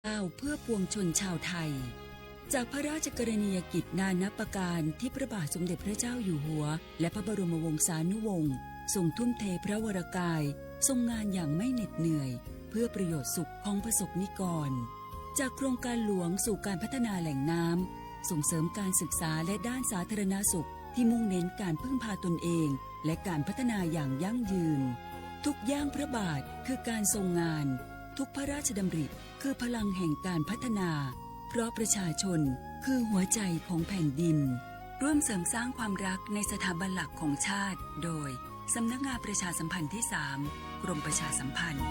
เพื่อปวงชนชาวไทยจากพระราชกรณียกิจนานับประการที่พระบาทสมเด็จพระเจ้าอยู่หัวและพระบรมวงศานุวงศ์ทรงทุ่มเทพระวรกายทรงงานอย่างไม่เหน็ดเหนื่อยเพื่อประโยชน์สุขของประสบนิกรจากโครงการหลวงสู่การพัฒนาแหล่งน้ำส่งเสริมการศึกษาและด้านสาธารณสุขที่มุ่งเน้นการพึ่งพาตนเองและการพัฒนาอย่างยั่งยืนทุกย่างพระบาทคือการทรงงานทุกพระราชดำริคือพลังแห่งการพัฒนาเพราะประชาชนคือหัวใจของแผ่นดินร่วมเสริมสร้างความรักในสถาบันหลักของชาติโดยสำนักงานประชาสัมพันธ์ที่ 3 กรมประชาสัมพันธ์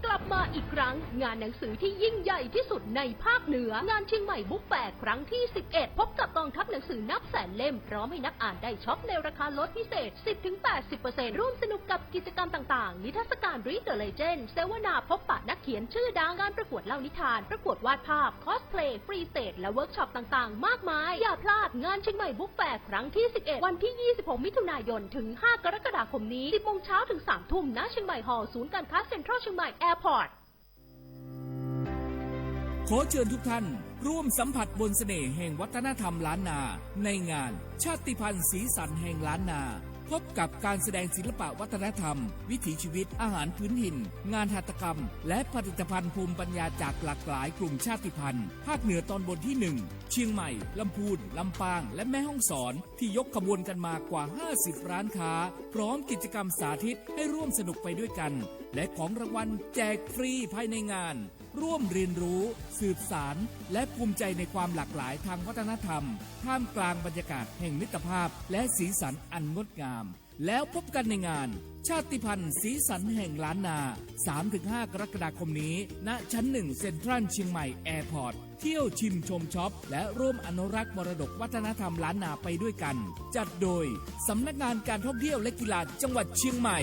กลับมาอีกครั้งงานหนังสือที่ยิ่งใหญ่ที่สุดในภาคเหนืองานเชียงใหม่บุ๊กแฟร์ครั้งที่ 11 พบกับกองทัพหนังสือนับแสนเล่มพร้อมให้นักอ่านได้ช็อปในราคาลดพิเศษ 10-80% ร่วมสนุกกับกิจกรรมต่างๆนิทรรศการ Read the Legend เสวนาพบปะนักเขียนชื่อดังการประกวดเล่านิทานประกวดวาดภาพคอสเพลย์ฟรีสเตจและเวิร์กช็อปต่างๆมากมายอย่าพลาดงานเชียงใหม่บุ๊กแฟร์ครั้งที่ 11 วันที่ 26 มิถุนายนถึง 5 กรกฎาคมนี้ 10 โมงเช้าถึง 3 ทุ่มณเชียงใหม่ฮอลล์ศูนย์การค้าเซ็นทรัลเชียงใหม่แอร์พอร์ตขอเชิญทุกท่านร่วมสัมผัสบนเสน่ห์แห่งวัฒนธรรมล้านนาในงานชาติพันธุ์สีสันแห่งล้านนาพบกับการแสดงศิลปะวัฒนธรรมวิถีชีวิตอาหารพื้นถิ่นงานหัตถกรรมและผลิตภัณฑ์ภูมิปัญญาจากหลากหลายกลุ่มชาติพันธุ์ภาคเหนือตอนบนที่ 1 เชียงใหม่ลำพูนลำปางและแม่ฮ่องสอนที่ยกขบวนกันมากว่า50ร้านค้าพร้อมกิจกรรมสาธิตให้ร่วมสนุกไปด้วยกันและของรางวัลแจกฟรีภายในงานร่วมเรียนรู้สืบสารและภูมิใจในความหลากหลายทางวัฒนธรรมท่ามกลางบรรยากาศแห่งมิตรภาพและสีสันอันงดงามแล้วพบกันในงานชาติพันธุ์สีสันแห่งล้านนา 3-5 กรกฎาคมนี้ณชั้น 1 เซ็นทรัลเชียงใหม่แอร์พอร์ตเที่ยวชิมชมช็อปและร่วมอนุรักษ์มรดกวัฒนธรรมล้านนาไปด้วยกันจัดโดยสำนักงานการท่องเที่ยวและกีฬาจังหวัดเชียงใหม่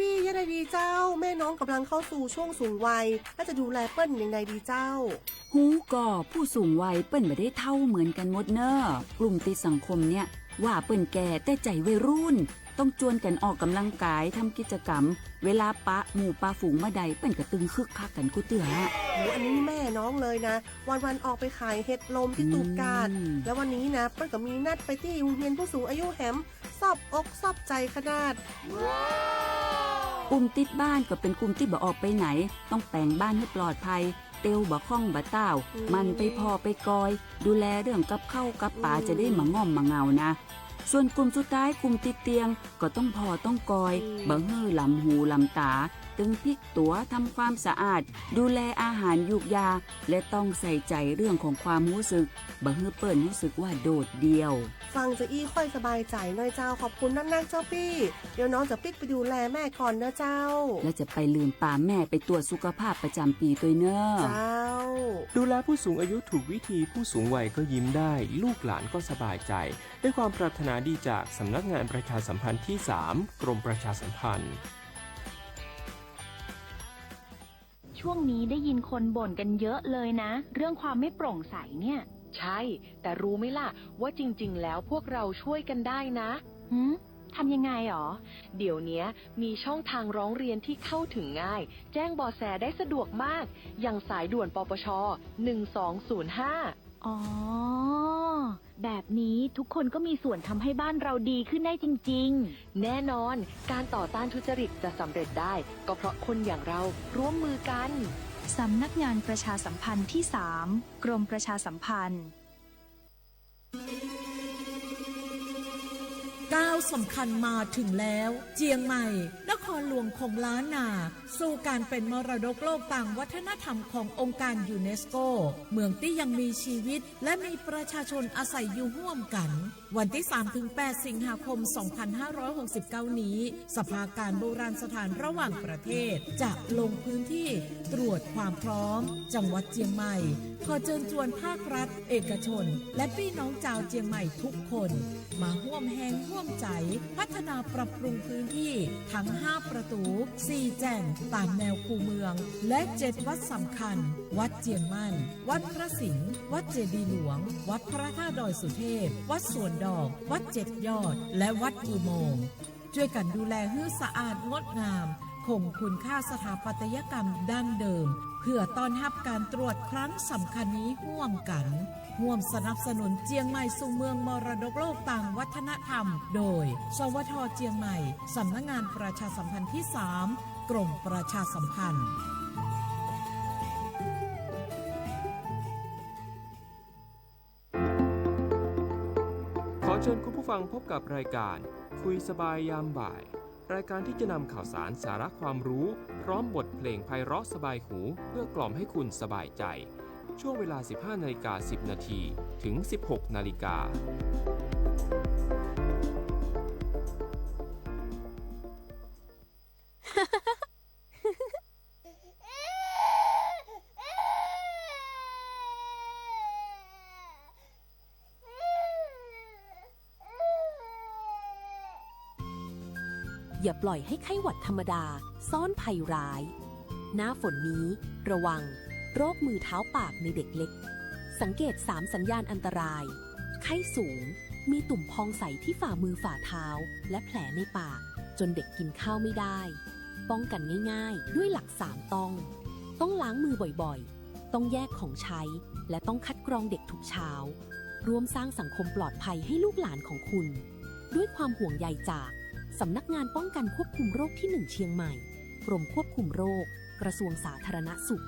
ปี้ยังไงดีเจ้าแม่น้องกำลังเข้าสู่ช่วงสูงวัยและจะดูแลเปิ้นยังไงดีเจ้าหูก่อผู้สูงวัยเปิ้นไม่ได้เท่าเหมือนกันหมดเนอะกลุ่มติดสังคมเนี่ยว่าเปิ้นแก่แต่ใจวัยรุ่นต้องจวนกันออกกำลังกายทำกิจกรรมเวลาปะหมู่ปะฝูงมาใดเปิ้นก็ตึงคึกคักกันกูเตืออันนี้แม่น้องเลยนะวันออกไปขายเห็ดลมที่ตูบกาดแล้ววันนี้นะเปิ้นก็มีนัดไปที่โรงเรียนผู้สูงอายุแหมซอบอกซอบใจขนาดกลุ่มติดบ้านก็เป็นกลุ่มที่บ่ออกไปไหนต้องแต่งบ้านให้ปลอดภัยเตียวบ่ข้องบ่เต้ามันไปพอไปกอยดูแลเรื่องกับข้าวกับป่าจะได้มาง่อมมาเงานะส่วนกลุ่มสุดท้ายกลุ่มติดเตียงก็ต้องพอต้องกอยบ่เฮ้อลำหูลำตาตึงพลิกตัวทำความสะอาดดูแลอาหารยุกยาและต้องใส่ใจเรื่องของความรู้สึกบ่เฮ้อเปิ้นรู้สึกว่าโดดเดี่ยวฟังจะอี้ค่อยสบายใจหน่อยเจ้าขอบคุณนักๆเจ้าพี่เดี๋ยวน้องจะปิกไปดูแลแม่ก่อนนะเจ้าแล้วจะไปลืมป่าแม่ไปตรวจสุขภาพประจำปีตัวเนอะเจ้าดูแลผู้สูงอายุถูกวิธีผู้สูงวัยก็ยิ้มได้ลูกหลานก็สบายใจด้วยความปรารถนาดีจากสำนักงานประชาสัมพันธ์ที่ 3 กรมประชาสัมพันธ์ช่วงนี้ได้ยินคนบ่นกันเยอะเลยนะเรื่องความไม่โปร่งใสเนี่ยใช่แต่รู้ไหมล่ะว่าจริงๆแล้วพวกเราช่วยกันได้นะทำยังไงหรอเดี๋ยวนี้มีช่องทางร้องเรียนที่เข้าถึงง่ายแจ้งเบาะแสได้สะดวกมากอย่างสายด่วนปปช1205อ๋อแบบนี้ทุกคนก็มีส่วนทำให้บ้านเราดีขึ้นได้จริงๆแน่นอนการต่อต้านทุจริตจะสำเร็จได้ก็เพราะคนอย่างเราร่วมมือกันสำนักงานประชาสัมพันธ์ที่ 3 กรมประชาสัมพันธ์ก้าวสำคัญมาถึงแล้วเจียงใหม่นครหลวงของล้านนาสู่การเป็นมรดกโลกต่างวัฒนธรรมขององค์การยูเนสโกเมืองที่ยังมีชีวิตและมีประชาชนอาศัยอยู่ร่วมกันวันที่ 3-8 สิงหาคม 2569 นี้สภาการโบราณสถานระหว่างประเทศจะลงพื้นที่ตรวจความพร้อมจังหวัดเจียงใหม่ขอเชิญชวนภาครัฐเอกชนและพี่น้องชาวเจียงใหม่ทุกคนมาร่วมแรงร่วมใจพัฒนาปรับปรุงพื้นที่ทั้ง5ประตู4แจ่งตามแนวคูเมืองและ7วัดสำคัญวัดเจียงมั่นวัดพระสิงห์วัดเจดีย์หลวงวัดพระธาตุดอยสุเทพวัดสวน ดอก วัด7 ยอด และวัดอุโมงค์ช่วยกันดูแลให้สะอาดงดงามคงคุณค่าสถาปัตยกรรมดั้งเดิมเพื่อต้อนรับการตรวจครั้งสำคัญนี้ร่วมกันร่วมสนับสนุนเจียงใหม่สู่เมืองมรดกโลกต่างวัฒนธรรมโดยสวท.เจียงใหม่สำนักงานประชาสัมพันธ์ที่ 3 กรมประชาสัมพันธ์ขอเชิญคุณผู้ฟังพบกับรายการคุยสบายยามบ่ายรายการที่จะนำข่าวสารสาระความรู้พร้อมบทเพลงไพเราะสบายหูเพื่อกล่อมให้คุณสบายใจช่วงเวลา 15:10 นาทีถึง 16:00 น. อย่าปล่อยให้ไข้หวัดธรรมดาซ่อนภัยร้ายหน้าฝนนี้ระวังโรคมือเท้าปากในเด็กเล็กสังเกต3สัญญาณอันตรายไข้สูงมีตุ่มพองใสที่ฝ่ามือฝ่าเท้าและแผลในปากจนเด็กกินข้าวไม่ได้ป้องกันง่ายๆด้วยหลัก3ต้องล้างมือบ่อยๆต้องแยกของใช้และต้องคัดกรองเด็กทุกเช้าร่วมสร้างสังคมปลอดภัยให้ลูกหลานของคุณด้วยความห่วงใยจากสำนักงานป้องกันควบคุมโรคที่ 1 เชียงใหม่กรมควบคุมโรคกระทรวงสาธารณสุข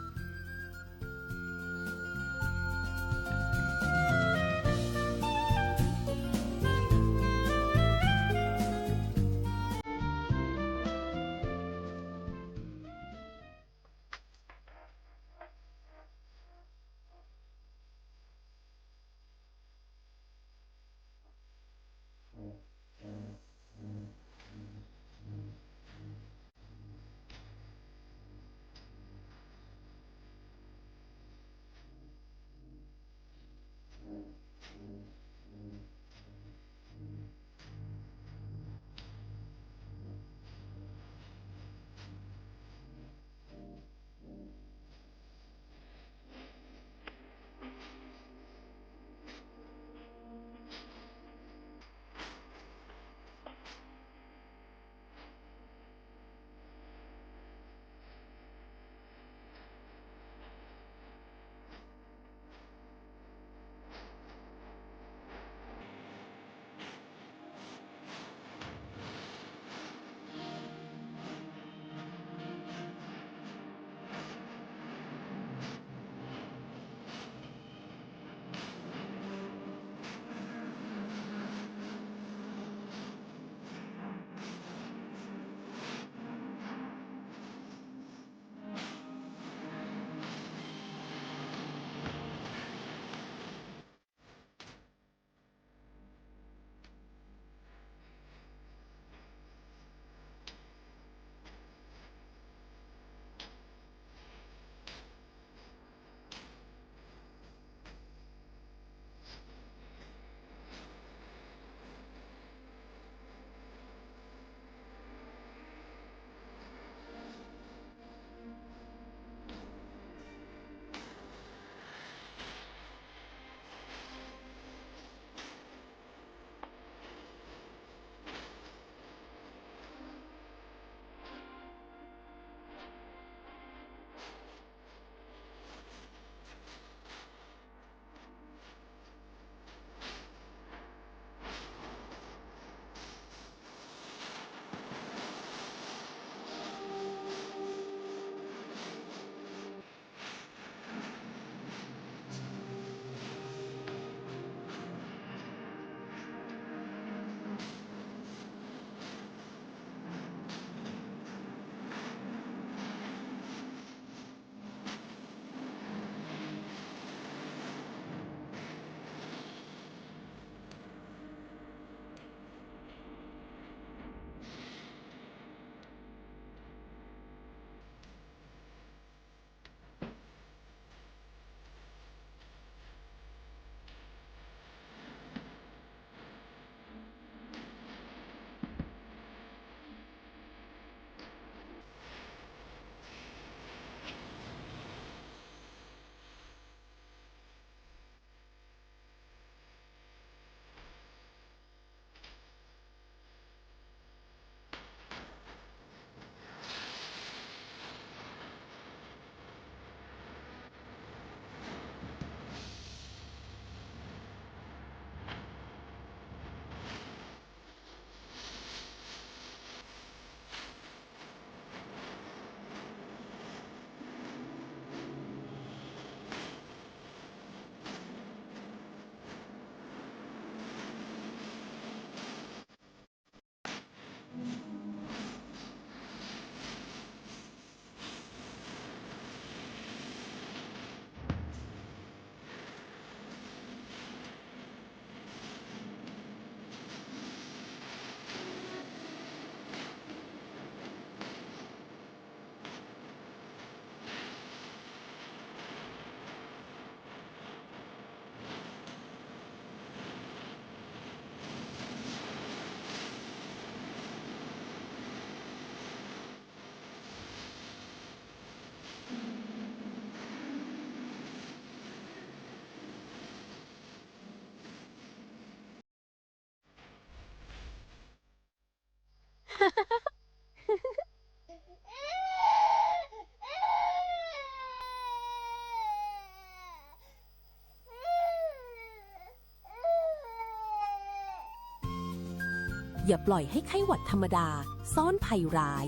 อย่าปล่อยให้ไข้หวัดธรรมดาซ่อนภัยร้าย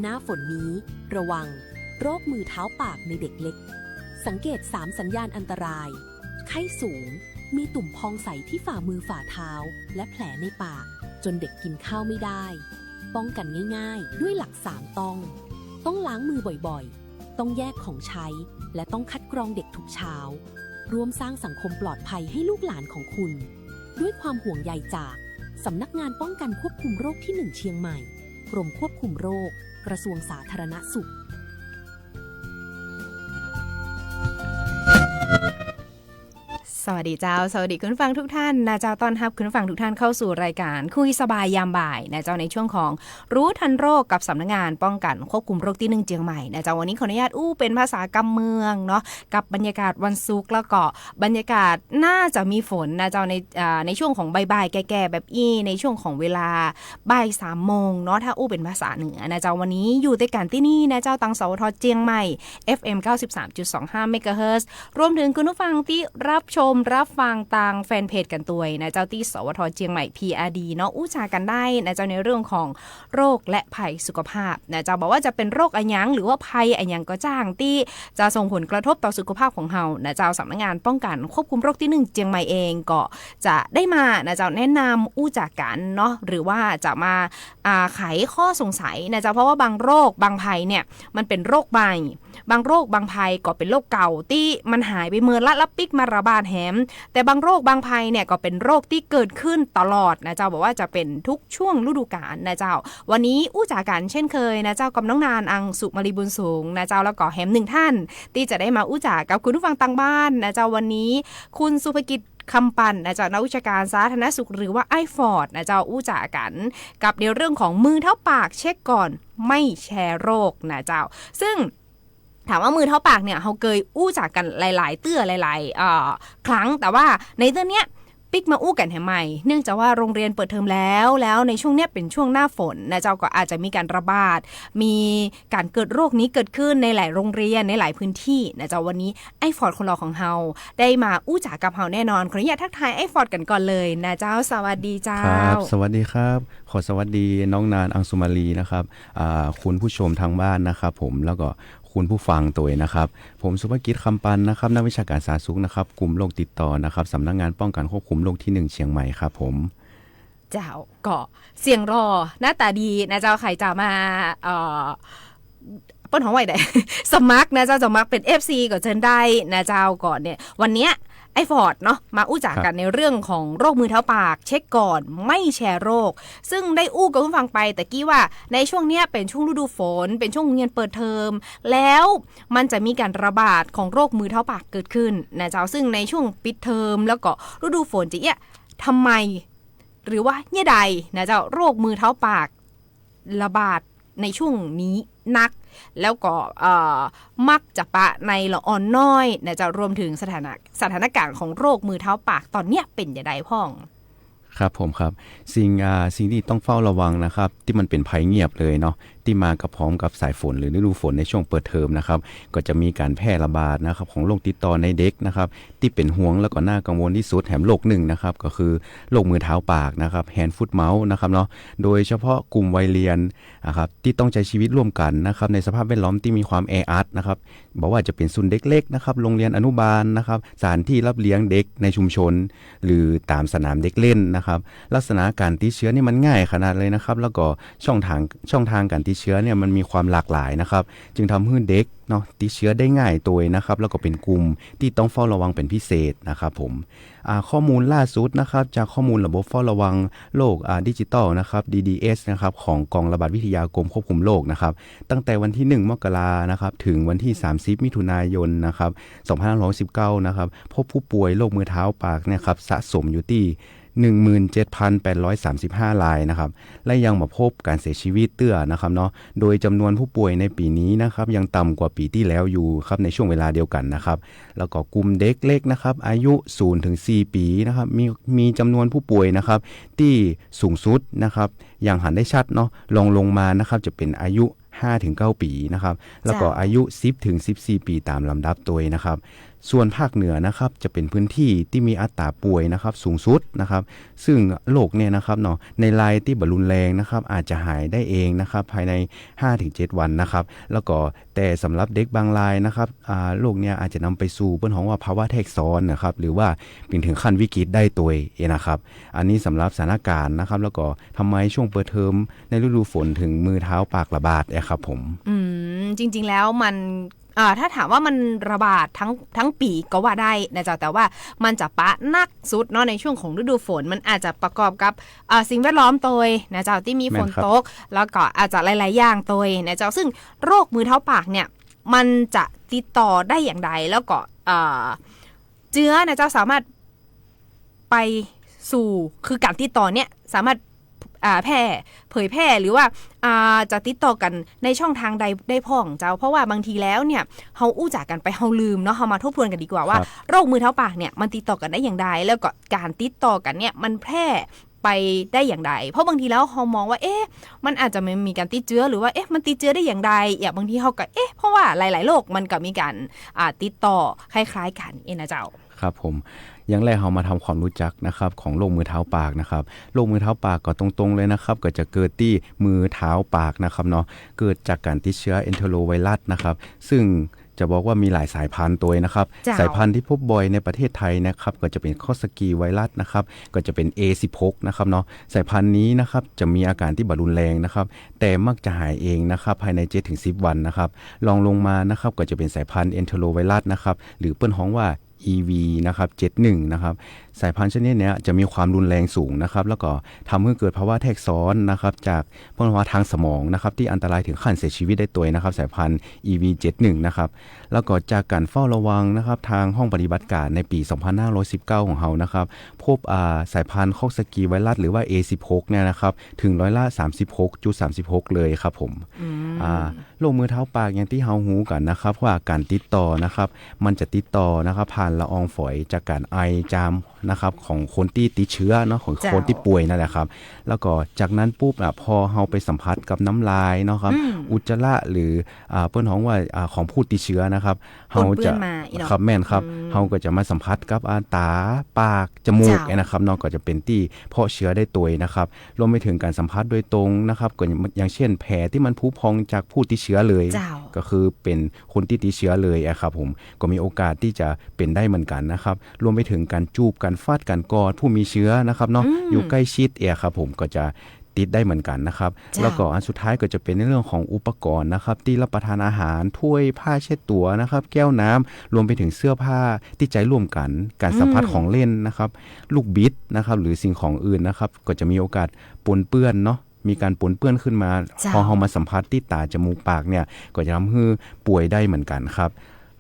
หน้าฝนนี้ระวังโรคมือเท้าปากในเด็กเล็กสังเกต3สัญญาณอันตรายไข้สูงมีตุ่มพองใสที่ฝ่ามือฝ่าเท้าและแผลในปากจนเด็กกินข้าวไม่ได้ป้องกันง่ายๆด้วยหลัก3ต้องล้างมือบ่อยๆต้องแยกของใช้และต้องคัดกรองเด็กทุกเช้าร่วมสร้างสังคมปลอดภัยให้ลูกหลานของคุณด้วยความห่วงใยจากสำนักงานป้องกันควบคุมโรคที่1เชียงใหม่กรมควบคุมโรคกระทรวงสาธารณสุข สวัสดีเจ้าสวัสดีคุณฟังทุกท่านนะเจ้าต้อนรับคุณฟังทุกท่านเข้าสู่รายการคุยสบายยามบ่ายนะเจ้าในช่วงของรู้ทันโรคกับสำนักงานป้องกันควบคุมโรคที่1เชียงใหม่นะเจ้าวันนี้ขออนุญาตเป็นภาษากำเมืองเนาะกับบรรยากาศวันศุกร์แล้วก็บรรยากาศน่าจะมีฝนนะเจ้าในช่วงของบ่ายๆแก่ๆแบบในช่วงของเวลาบ่าย3โมงเนาะถ้าเป็นภาษาเหนือนะเจ้าวันนี้อยู่ในการที่นี่นะเจ้าตังสวทเชียงใหม่ FM 93.25 เมกะเฮิรตซ์รวมถึงคุณผู้ฟังที่รับชมรับฟังทางแฟนเพจกันตัวยนะเจ้าที่สวทเชียงใหม่ PRD เนาะอู้ชากันได้นะเจ้าในเรื่องของโรคและภัยสุขภาพนะเจ้าบอกว่าจะเป็นโรคอันยังหรือว่าภัยอันยังก็จ้างที่จะส่งผลกระทบต่อสุขภาพของเฮานะเจ้าสำนักงานป้องกันควบคุมโรคที่1เชียงใหม่เองก็จะได้มานะเจ้าแนะนำอู้จากกันเนาะหรือว่าจะมาไขข้อสงสัยนะเจ้าเพราะว่าบางโรคบางภัยเนี่ยมันเป็นโรคใหม่บางโรคบางภัยก็เป็นโรคเก่าที่มันหายไปเมื่อละปิกมาระบาดแหมแต่บางโรคบางภัยเนี่ยก็เป็นโรคที่เกิดขึ้นตลอดนะเจ้าบอกว่าจะเป็นทุกช่วงฤดูกาลนะเจ้าวันนี้อู้จากกันเช่นเคยนะเจ้ากับน้องนานอังสุมารีบุญสูงนะเจ้าแล้วก็แหม1ท่านที่จะได้มาอู้จากกับคุณผู้ฟังต่างบ้านนะเจ้าวันนี้คุณสุภกิจคำปันนะเจ้านักวิชาการสาธารณสุขหรือว่าไอฟอร์ดนะเจ้าอู้จากกันกับในเรื่องของมือเท้าปากเช็คก่อนไม่แชร์โรคนะเจ้าซึ่งถามว่ามือเท้าปากเนี่ยเขาเคยอู้จากกันหลายๆเตื้อหลายๆครั้งแต่ว่าในเตื้อเนี้ยปิกมาอู้กันแห่ใหม่เนื่องจากว่าโรงเรียนเปิดเทอมแล้วในช่วงเนี้ยเป็นช่วงหน้าฝนนะเจ้าก็อาจจะมีการระบาดมีการเกิดโรคนี้เกิดขึ้นในหลายโรงเรียนในหลายพื้นที่นะเจ้าวันนี้ไอฟอร์ดคนรอของเฮาได้มาอู้จากกับเฮาแน่นอนขออนุญาตทักทายไอฟอร์ดกันก่อนเลยนะเจ้าสวัสดีเจ้าครับสวัสดีครับขอสวัสดีน้องนานอังสุมาลีนะครับคุณผู้ชมทางบ้านนะครับผมแล้วก็คุณผู้ฟังตัวนะครับผมสุภกิจคำปันนะครับนักวิชาการสาธารณสุขนะครับกลุ่มโรคติดต่อนะครับสำนักงานป้องกันควบคุมโรคที่1เชียงใหม่ครับผมเจ้าก็เสียงรอหน้าตาดีนะเจ้าใครจะมาเปิ้นของไหวได้ สมัครนะเจ้าจะมักเป็น FC ก็เชิญได้นะเจ้าก่อนเนี่ยวันเนี้ยไอฟอร์ดเนาะมาอู้จากกันในเรื่องของโรคมือเท้าปากเช็คก่อนไม่แชร์โรคซึ่งได้อู้กับคุณฟังไปแต่กี้ว่าในช่วงเนี้ยเป็นช่วงฤดูฝนเป็นช่วงเรียนเปิดเทอมแล้วมันจะมีการระบาดของโรคมือเท้าปากเกิดขึ้นนะเจ้าซึ่งในช่วงปิดเทอมแล้วก็ฤดูฝนจะทำไมหรือว่าเนี่ยใดนะเจ้าโรคมือเท้าปากระบาดในช่วงนี้นักแล้วก็มักจะปะในละอ่อนน้อยนะจะรวมถึงสถานการณ์ของโรคมือเท้าปากตอนเนี้ยเป็นอย่างไรพ่องครับผมครับสิ่งที่ต้องเฝ้าระวังนะครับที่มันเป็นภัยเงียบเลยเนาะที่มากับพร้อมกับสายฝนหรือฤดูฝนในช่วงเปิดเทอมนะครับก็จะมีการแพร่ระบาดนะครับของโรคติดต่อในเด็กนะครับที่เป็นห่วงแล้วก็น่ากังวลที่สุดแถมโรคหนึ่งนะครับก็คือโรคมือเท้าปากนะครับแฮนด์ฟุตเมาส์นะครับเนาะโดยเฉพาะกลุ่มวัยเรียนนะครับที่ต้องใช้ชีวิตร่วมกันนะครับในสภาพแวดล้อมที่มีความแออัดนะครับบอกว่าจะเป็นศูนย์เด็กเล็กนะครับโรงเรียนอนุบาลนะครับสถานที่รับเลี้ยงเด็กในชุมชนหรือตามสนามเด็กเล่นนะครับลักษณะการติดเชื้อนี่มันง่ายขนาดเลยนะครับแล้วก็ช่องทางการติดเชื้อเนี่ยมันมีความหลากหลายนะครับจึงทำให้เด็กเนาะติดเชื้อได้ง่ายตัวนะครับแล้วก็เป็นกลุ่มที่ต้องเฝ้าระวังเป็นพิเศษนะครับผมข้อมูลล่าสุดนะครับจากข้อมูลระบบเฝ้าระวังโรคดิจิตอลนะครับ DDS นะครับของกองระบาดวิทยากรมควบคุมโรคนะครับตั้งแต่วันที่1มกราคมนะครับถึงวันที่30มิถุนายนนะครับ2519นะครับพบผู้ป่วยโรคมือเท้าปากเนี่ยครับสะสมอยู่ที่17,835 รายนะครับและยังมาพบการเสียชีวิตเตื้อนะครับเนาะโดยจำนวนผู้ป่วยในปีนี้นะครับยังต่ำกว่าปีที่แล้วอยู่ครับในช่วงเวลาเดียวกันนะครับแล้วก็กลุ่มเด็กเล็กนะครับอายุ 0-4 ปีนะครับมีจำนวนผู้ป่วยนะครับที่สูงสุดนะครับอย่างหันได้ชัดเนาะลงมานะครับจะเป็นอายุ 5-9 ปีนะครับแล้วก็อายุ 10-14 ปีตามลำดับตัวนะครับ ส่วนภาคเหนือนะครับจะเป็นพื้นที่ที่มีอัตราป่วยนะครับสูงสุดนะครับซึ่งโรคเนี่ยนะครับเนาะในรายที่บรรุนแรงนะครับอาจจะหายได้เองนะครับภายใน 5-7 วันนะครับแล้วก็แต่สำหรับเด็กบางรายนะครับโรคเนี่ยอาจจะนำไปสู่เปิ้นของว่าภาวะแทรกซ้อนนะครับหรือว่าเป็นถึงขั้นวิกฤตได้ตัวเองนะครับอันนี้สำหรับสถานการณ์นะครับแล้วก็ทำไมช่วงเปิดเทอมในฤดูฝนถึงมือเท้าปากระบาดครับผมจริงๆแล้วมันถ้าถามว่ามันระบาดทั้งปีก็ว่าได้นะจ๊ะแต่ว่ามันจะปะนักสุดเนาะในช่วงของฤดูฝนมันอาจจะประกอบกับสิ่งแวดล้อมตัวนะจ๊ะที่มีฝนตกแล้วก็อาจจะหลายๆอย่างตัวนะจ๊ะซึ่งโรคมือเท้าปากเนี่ยมันจะติดต่อได้อย่างไรแล้วก็เชื้อนะจ๊ะสามารถไปสู่คือการติดต่อเนี่ยสามารถเผยแพร่หรือว่าจะติดต่อกันในช่องทางใดได้พ้องเจ้าเพราะว่าบางทีแล้วเนี่ยเฮาอู้จากกันไปเฮาลืมเนาะเฮามาทบทวนกันดีกว่าว่าโรคมือเท้าปากเนี่ยมันติดต่อกันได้อย่างไรแล้วก็การติดต่อกันเนี่ยมันแพร่ไปได้อย่างไรเพราะบางทีแล้วเฮามองว่ามันอาจจะไม่มีการติดเชื้อหรือว่ามันติดเชื้อได้อย่างไรบางทีเฮาก็เพราะว่าหลายๆโรคมันก็มีการติดต่อคล้ายๆกันนะเจ้าครับผมอย่างแรกเรามาทำความรู้จักนะครับของโรคมือเท้าปากนะครับโรคมือเท้าปากก็ตรงๆเลยนะครับก็จะเกิดที่มือเท้าปากนะครับเนาะเกิดจากการติดเชื้อเอนโทโรไวรัสนะครับซึ่งจะบอกว่ามีหลายสายพันธุ์ตัวนะครับสายพันธุ์ที่พบบ่อยในประเทศไทยนะครับก็จะเป็นคอสกีไวรัสนะครับก็จะเป็น A16 นะครับเนาะสายพันธุ์นี้นะครับจะมีอาการที่บารุนแรงนะครับแต่มักจะหายเองนะครับภายใน 7-10 วันนะครับลองลงมานะครับก็จะเป็นสายพันธุ์เอนโทโรไวรัสนะครับหรือเปิ้นฮ้องว่าEV นะครับ71นะครับสายพันธุ์ชนิดนี้จะมีความรุนแรงสูงนะครับแล้วก็ทำให้เกิดภาวะแทรกซ้อนนะครับจากภาวะทางสมองนะครับที่อันตรายถึงขั้นเสียชีวิตได้ตัวนะครับสายพันธุ์ EV 71นะครับแล้วก็จากการเฝ้าระวังนะครับทางห้องปฏิบัติการในปี 2519 ของเรานะครับพบสายพันธุ์คอกสกีไวรัสหรือว่า A16 เนี่ยนะครับถึง36.36% เลยครับผมโรคมือเท้าปากอย่างที่เฮาฮู้กันนะครับว่าการติดต่อนะครับมันจะติดต่อนะครับผ่านละอองฝอยจากการไอจามนะครับของคนที่ติดเชื้อเนาะของคนที่ป่วยนั่นแหละครับแล้วก็จากนั้นปุ๊บพอเฮาไปสัมผัสกับน้ำลายเนาะครับอุจจาระหรือเปิ้นฮ้องว่าของผู้ติดเชื้อนะครับเฮาจะครับแม่นครับเฮาก็จะมาสัมผัสกับตาปากจมูกนะครับเนาะก็จะเป็นที่เพาะเชื้อได้ตัวนะครับรวมไปถึงการสัมผัสโดยตรงนะครับก็อย่างเช่นแผลที่มันพุพองจากผู้ติดเชื้อเลยก็คือเป็นคนที่ติดเชื้อเลยครับผมก็มีโอกาสที่จะเป็นได้เหมือนกันนะครับรวมไปถึงการจูบการฟาดการกอดผู้มีเชื้อนะครับเนาะอยู่ใกล้ชิดครับผมก็จะติดได้เหมือนกันนะครับแล้วก็อันสุดท้ายก็จะเป็นในเรื่องของอุปกรณ์นะครับที่รับประทานอาหารถ้วยผ้าเช็ดตัวนะครับแก้วน้ำรวมไปถึงเสื้อผ้าที่ใช้ร่วมกันการสัมผัสของเล่นนะครับลูกบิดนะครับหรือสิ่งของอื่นนะครับก็จะมีโอกาสปนเปื้อนเนาะมีการปนเปื้อนขึ้นมาพอเฮามาสัมผัสที่ตาจมูกปากเนี่ยก็จะทำให้ป่วยได้เหมือนกันครับ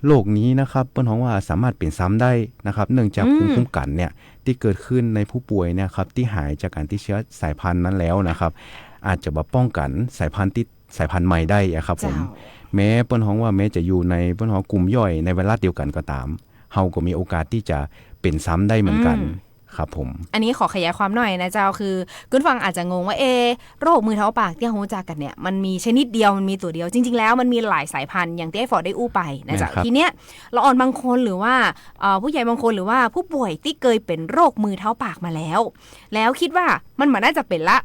โรคนี้นะครับเปิ้นฮ้องว่าสามารถเป็นซ้ำได้นะครับเนื่องจากภูมิคุ้มกันเนี่ยที่เกิดขึ้นในผู้ป่วยเนี่ยครับที่หายจากการติดเชื้อสายพันธุ์นั้นแล้วนะครับอาจจะมาป้องกันสายพันธุ์ใหม่ได้ครับผมแม้เปิ้นฮ้องว่าแม้จะอยู่ในเปิ้นฮ้องกลุ่มย่อยในไวรัสเดียวกันก็ตามเฮาก็มีโอกาสที่จะเป็นซ้ำได้เหมือนกันครับผมอันนี้ขอขยายความหน่อยนะเจ้าคือคุณฟังอาจจะงงว่าโรคมือเท้าปากที่เรารู้จักกันเนี่ยมันมีชนิดเดียวมันมีตัวเดียวจริงๆแล้วมันมีหลายสายพันธุ์อย่างที่ไอ้ฟอร์ดได้อู้ไปนะเจ้าทีเนี้ยละอ่อนบางคนหรือว่าผู้ใหญ่บางคนหรือว่าผู้ป่วยที่เคยเป็นโรคมือเท้าปากมาแล้วคิดว่ามันเหมือนน่าจะเป็นละ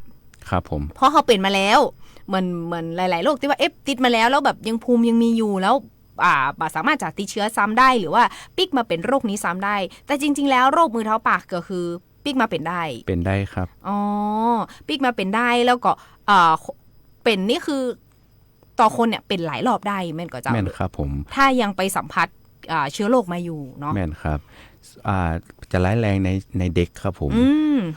ครับผมเพราะเขาเป็นมาแล้วเหมือนหลายๆโรคที่ว่าติดมาแล้วแบบยังภูมิยังมีอยู่แล้วสามารถจะติดเชื้อซ้ำได้หรือว่าปิ๊กมาเป็นโรคนี้ซ้ำได้แต่จริงๆแล้วโรคมือเท้าปากก็คือปิ๊กมาเป็นได้ครับปิ๊กมาเป็นได้แล้วก็เป็นนี่คือต่อคนเนี่ยเป็นหลายรอบได้แม่นก็จะแม่นครับผมถ้ายังไปสัมผัสเชื้อโรคมาอยู่เนาะแม่นครับจะร้ายแรงในเด็กครับผม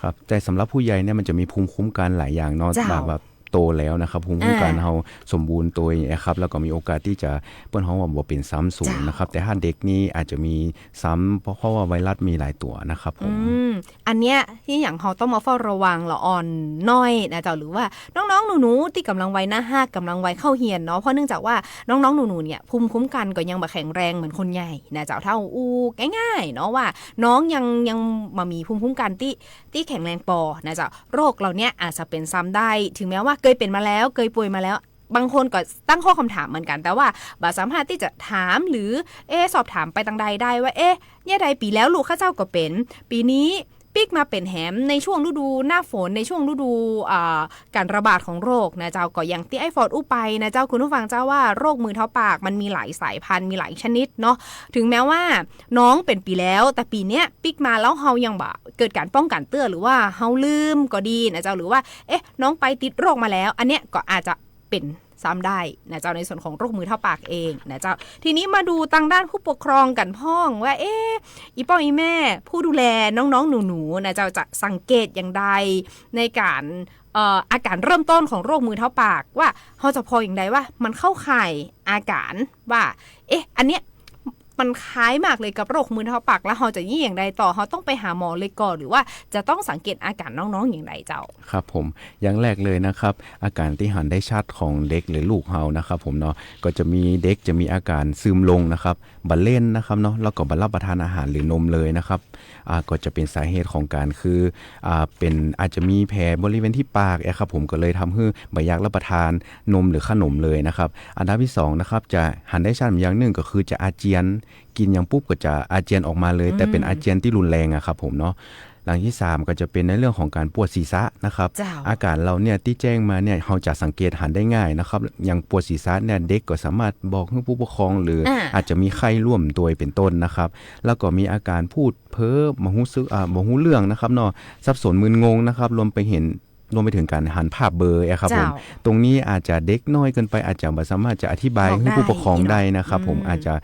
ครับแต่สำหรับผู้ใหญ่เนี่ยมันจะมีภูมิคุ้มกันหลายอย่างเนาะแบบโตแล้วนะครับภูมิคุ้มกันเฮาสมบูรณ์ตัวอย่างเงี้ยครับแล้วก็มีโอกาสที่จะเปิ้นฮ้องว่าบ่เป็นซ้ำสูงนะครับแต่ถ้าเด็กนี่อาจจะมีซ้ำเพราะว่าไวรัสมีหลายตัวนะครับผมอันเนี้ยที่อย่างเฮาต้องมาเฝ้าระวังละอ่อนน้อยนะเจ้าหรือว่าน้องๆหนูๆที่กำลังวัยหน้า5กำลังวัยเข้าเรียนเนาะเพราะเนื่องจากว่าน้องๆหนูๆเนี่ยภูมิคุ้มกันก็ยังบ่แข็งแรงเหมือนคนใหญ่นะเจ้าเท่าง่ายๆเนาะว่าน้องยังมามีภูมิคุ้มกันที่แข็งแรงพอนะเจ้าโรคเหล่านี้อาจจะเป็นซ้ำได้ถึงแม้ว่าเคยเป็นมาแล้วเคยป่วยมาแล้ว บางคนก็ตั้งข้อคำถามเหมือนกันแต่ว่าบ่สามารถที่จะถามหรือสอบถามไปทางใดได้ว่าเนี่ยใดปีแล้วลูกข้าเจ้าก็เป็นปีนี้ปิกมาเป็นแหมในช่วงฤดูหน้าฝนในช่วงฤดูการระบาดของโรคนะเจ้าก็อย่างที่ไอ้ฟอร์ดอู้ไปนะเจ้าคุณผู้ฟังเจ้าว่าโรคมือเท้าปากมันมีหลายสายพันธุ์มีหลายชนิดเนาะถึงแม้ว่าน้องเป็นปีแล้วแต่ปีเนี้ยปิกมาแล้วเฮายังบ่เกิดการป้องกันเตื้อหรือว่าเฮาลืมก็ดีนะเจ้าหรือว่าน้องไปติดโรคมาแล้วอันเนี้ยก็อาจจะเป็นซ้ำได้นะเจ้าในส่วนของโรคมือเท้าปากเองนะเจ้าทีนี้มาดูทางด้านผู้ปกครองกันพ่องว่าอีพ่ออีแม่ผู้ดูแลน้องๆหนูๆนะเจ้าจะสังเกตอย่างใดในการอาการเริ่มต้นของโรคมือเท้าปากว่าเขาจะพออย่างใดว่ามันเข้าข่ายอาการว่าอันเนี้ยมันคล้ายมากเลยกับโรคมือเท้าปากแล้วเขาจะยี่อย่างใดต่อเขาต้องไปหาหมอเลยก่อนหรือว่าจะต้องสังเกตอาการน้องๆอย่างไรเจ้าครับผมอย่างแรกเลยนะครับอาการที่หันได้ชัดของเด็กหรือลูกเฮานะครับผมเนาะก็จะมีเด็กจะมีอาการซึมลงนะครับบัดเล่นนะครับเนาะแล้วก็บัดรับประทานอาหารหรือนมเลยนะครับก็จะเป็นสาเหตุของการคือเป็นอาจจะมีแผลบริเวณที่ปากครับผมก็เลยทำให้บ่อยากรับประทานนมหรือขนมเลยนะครับอันดับที่2นะครับจะหันได้ชัดอย่างหนึ่งก็คือจะอาเจียนกินอย่างปุ๊บก็จะอาเจียนออกมาเลยแต่เป็นอาเจียนที่รุนแรงครับผมเนาะหลังที่3ก็จะเป็นในเรื่องของการปวดศีรษะนะครับอาการเราเนี่ยที่แจ้งมาเนี่ยเราจะสังเกตหันได้ง่ายนะครับอย่างปวดศีรษะเนี่ยเด็กก็สามารถบอกให้ผู้ปกครองหรืออาจจะมีไข้ร่วมตัวเป็นต้นนะครับแล้วก็มีอาการพูดเพ้อบ่ฮู้สึกบ่ฮู้เรื่องนะครับเนาะสับสนมึนงงนะครับรวมไปถึงการหันภาพเบลอครับผมตรงนี้อาจจะเด็กน้อยเกินไปอาจจะไม่สามารถจะอธิบายให้ผู้ปกครองได้นะครับผมอาจจะ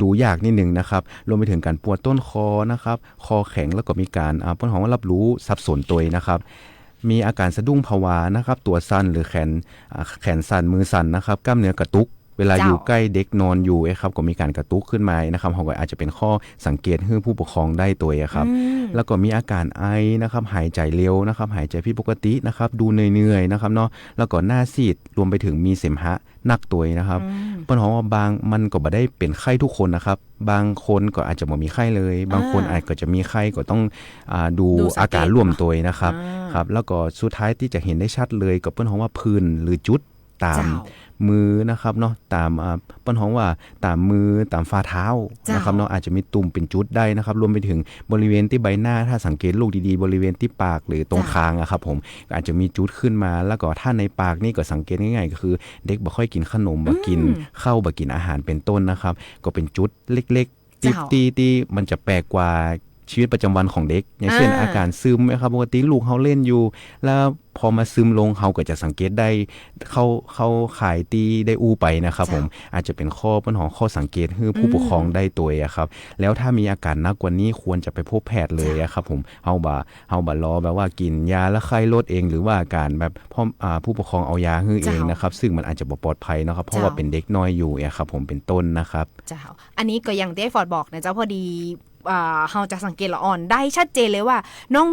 ดูยากนิดนึงนะครับรวมไปถึงการปวดต้นคอนะครับคอแข็งแล้วก็มีการต้นหอมรับรู้สับสนตัวนะครับมีอาการสะดุ้งภาวะนะครับตัวสั่นหรือแขนสั่นมือสั่นนะครับกล้ามเนื้อกระตุกเวลาอยู่ใกล้เด็กนอนอยู่ครับก็มีการกระตุกขึ้นมานะครับเขาก็อาจจะเป็นข้อสังเกตให้ผู้ปกครองได้ตัวครับแล้วก็มีอาการไอนะครับหายใจเร็วนะครับหายใจผิดปกตินะครับดูเหนื่อยๆนะครับเนาะแล้วก็หน้าซีดรวมไปถึงมีเสมหะนักตัวนะครับเปิ้นว่าบางมันก็บ่ได้เป็นไข้ทุกคนนะครับบางคนก็อาจจะบ่มีไข้เลยบางคนอาจจะมีไข้ก็ต้องดูอาการร่วมตัวนะครับครับแล้วก็สุดท้ายที่จะเห็นได้ชัดเลยก็เปิ้นว่าผื่นหรือจุดตามมือนะครับเนาะตามเปิ้นฮ้องว่าตามมือตามฝ่าเท้านะครับเนาะอาจจะมีตุ่มเป็นจุดได้นะครับรวมไปถึงบริเวณที่ใบหน้าถ้าสังเกตลูกดีๆบริเวณที่ปากหรือตรงคางครับผมอาจจะมีจุดขึ้นมาแล้วก็ถ้าในปากนี่ก็สังเกตง่ายๆก็คือเด็กบ่ค่อยกินขนมบ่กินข้าวบ่กินอาหารเป็นต้นนะครับก็เป็นจุดเล็กๆที่มันจะแปลกกว่าชีวิตประจำวันของเด็กอย่างเช่นอาการซึมนะครับปกติลูกเขาเล่นอยู่แล้วพอมาซึมลงเขาก็จะสังเกตได้เขาขายตีได้อู้ไปนะครับผมอาจจะเป็นข้อสังเกตให้ผู้ปกครองได้ตัวครับแล้วถ้ามีอาการหนักกว่านี้ควรจะไปพบแพทย์เลยครับผมเฮาบ่รอแบบว่ากินยาแล้วไข้ลดเองหรือว่าการแบบผู้ปกครองเอายาให้เองนะครับซึ่งมันอาจจะบ่ปลอดภัยนะครับเพราะว่าเป็นเด็กน้อยอยู่ครับผมเป็นต้นนะครับเจ้าอันนี้ก็อย่างที่ฟอร์ดบอกนะเจ้าพอดีเราจะสังเกตละอ่อนได้ชัดเจนเลยว่า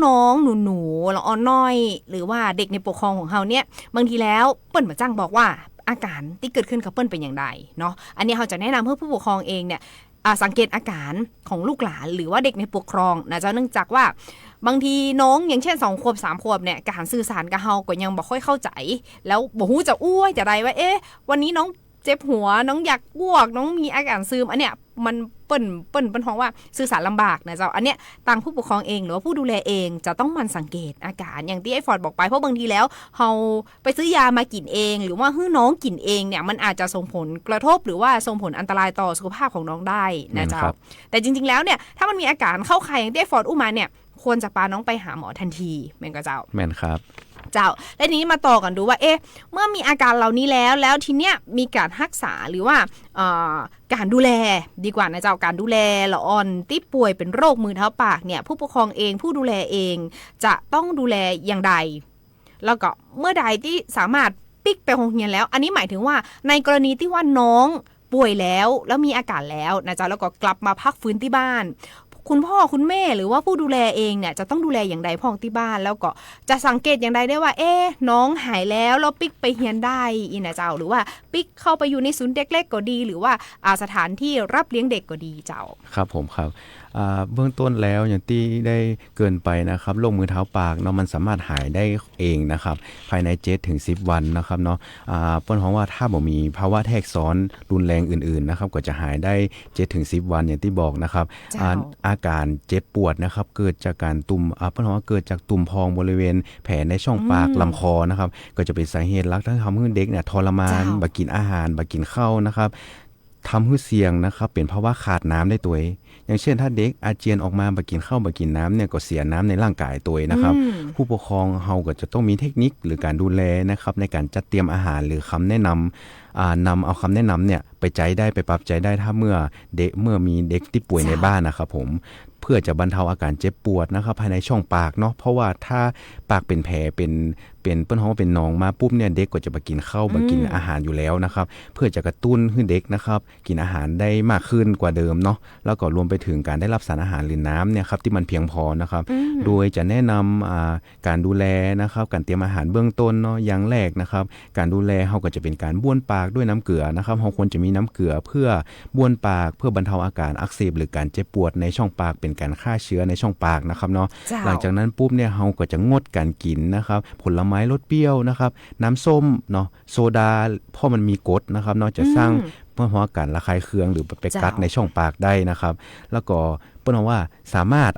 น้องๆหนูๆละอ่อนน้อยหรือว่าเด็กในปกครองของเราเนี่ยบางทีแล้วเปิ้นมาจ้างบอกว่าอาการที่เกิดขึ้นกับเปิ้นเป็นอย่างไรเนาะอันนี้เราจะแนะนำเพื่อผู้ปกครองเองเนี่ยสังเกตอาการของลูกหลานหรือว่าเด็กในปกครองนะเจ้าเนื่องจากว่าบางทีน้องอย่างเช่น2 ขวบ 3 ขวบเนี่ยการสื่อสารกับเราก็ยังบ่ค่อยเข้าใจแล้วบ่ฮู้จะอ้วยจะใดว่าวันนี้น้องเจ็บหัวน้องอยากอ้วกน้องมีอาการซึมอันเนี้ยมันเปิ้นท้องว่าสื่อสารลำบากนะเจ้าอันเนี้ยต่างผู้ปกครองเองหรือว่าผู้ดูแลเองจะต้องมันสังเกตอาการอย่างที่ไอ้ฟอร์ดบอกไปเพราะบางทีแล้วเราไปซื้อยามากินเองหรือว่าให้น้องกินเองเนี่ยมันอาจจะส่งผลกระทบหรือว่าส่งผลอันตรายต่อสุขภาพของน้องได้นะเจ้าแต่จริงๆแล้วเนี่ยถ้ามันมีอาการเข้าข่ายอย่างที่ไอ้ฟอร์ดอุ้มมาเนี่ยควรจะพาน้องไปหาหมอทันทีแม่นก็เจ้าแม่นครับเจ้าและทีนี้มาต่อกันดูว่าเมื่อมีอาการเหล่านี้แล้วทีเนี้ยมีการรักษาหรือว่าการดูแลดีกว่านะเจ้าการดูแลละอ่อนที่ป่วยเป็นโรคมือเท้าปากเนี่ยผู้ปกครองเองผู้ดูแลเองจะต้องดูแลอย่างใดแล้วก็เมื่อใดที่สามารถปิกไปโรงเรียนแล้วอันนี้หมายถึงว่าในกรณีที่ว่าน้องป่วยแล้วมีอาการแล้วนะเจ้าแล้วก็กลับมาพักฟื้นที่บ้านคุณพ่อคุณแม่หรือว่าผู้ดูแลเองเนี่ยจะต้องดูแลอย่างใดพ่องที่บ้านแล้วก็จะสังเกตอย่างใดได้ว่าน้องหายแล้วปิกไปเรียนได้อีนะเจ้าหรือว่าปิกเข้าไปอยู่ในศูนย์เด็กเล็กก็ดีหรือว่าสถานที่รับเลี้ยงเด็กก็ดีเจ้าครับผมครับ เบื้องต้นแล้วอย่างที่ได้เกินไปนะครับโรคมือเท้าปากเนาะมันสามารถหายได้เองนะครับภายใน7 ถึง 10 วันนะครับเนาะเปิ้นของว่าถ้าบ่มีภาวะแทรกซ้อนรุนแรงอื่นๆนะครับก็จะหายได้7 ถึง 10 วันอย่างที่บอกนะครับอาการเจ็บปวดนะครับเกิดจากการตุ่มเปิ้นของว่าเกิดจากตุ่มพองบริเวณแผลในช่องปากลำคอนะครับก็จะเป็นสาเหตุหลักที่ทำให้เด็กเนี่ยทรมานบ่กินอาหารบ่กินข้าวนะครับทำให้เสี่ยงนะครับเป็นภาวะขาดน้ำได้ตัวอย่างเช่นถ้าเด็กอาเจียนออกมาบ่กินข้าวบ่กินน้ำเนี่ยก็เสียน้ำในร่างกายตัวนะครับผู้ปกครองเฮาก็จะต้องมีเทคนิคหรือการดูแลนะครับในการจัดเตรียมอาหารหรือคำแนะนำนำเอาคำแนะนำเนี่ยไปใจได้ไปปรับใจได้ถ้าเมื่อมีเด็กที่ป่วยในบ้านนะครับผมเพื่อจะบรรเทาอาการเจ็บปวดนะครับภายในช่องปากเนาะเพราะว่าถ้าปากเป็นแผลเป็นเปิ้นฮ้องว่าเป็นหนองมาปุ๊บเนี่ยเด็กก็จะไปกินข้าวไปกินอาหารอยู่แล้วนะครับเพื่อจะกระตุ้นให้เด็กนะครับกินอาหารได้มากขึ้นกว่าเดิมเนาะแล้วก็รวมไปถึงการได้รับสารอาหารหรือน้ำเนี่ยครับที่มันเพียงพอนะครับโดยจะแนะนำการดูแลนะครับการเตรียมอาหารเบื้องต้นเนาะอย่างแรกนะครับการดูแลเฮาก็จะเป็นการบ้วนปากด้วยน้ำเกลือนะครับเฮาควรจะมีน้ำเกลือเพื่อบ้วนปากเพื่อบรรเทาอาการอักเสบหรือการเจ็บปวดในช่องปากเป็นการฆ่าเชื้อในช่องปากนะครับเนาะหลังจากนั้นปุ๊บเนี่ยเฮาก็จะงดการกินนะครับผลไม้รสเปรี้ยวนะครับน้ำส้มเนาะโซดาเพราะมันมีกรดนะครับเนาะจะสร้างเพื่อหัวการระคายเคืองหรือไปกัดในช่องปากได้นะครับแล้วก็เปิ้นว่าสามารถ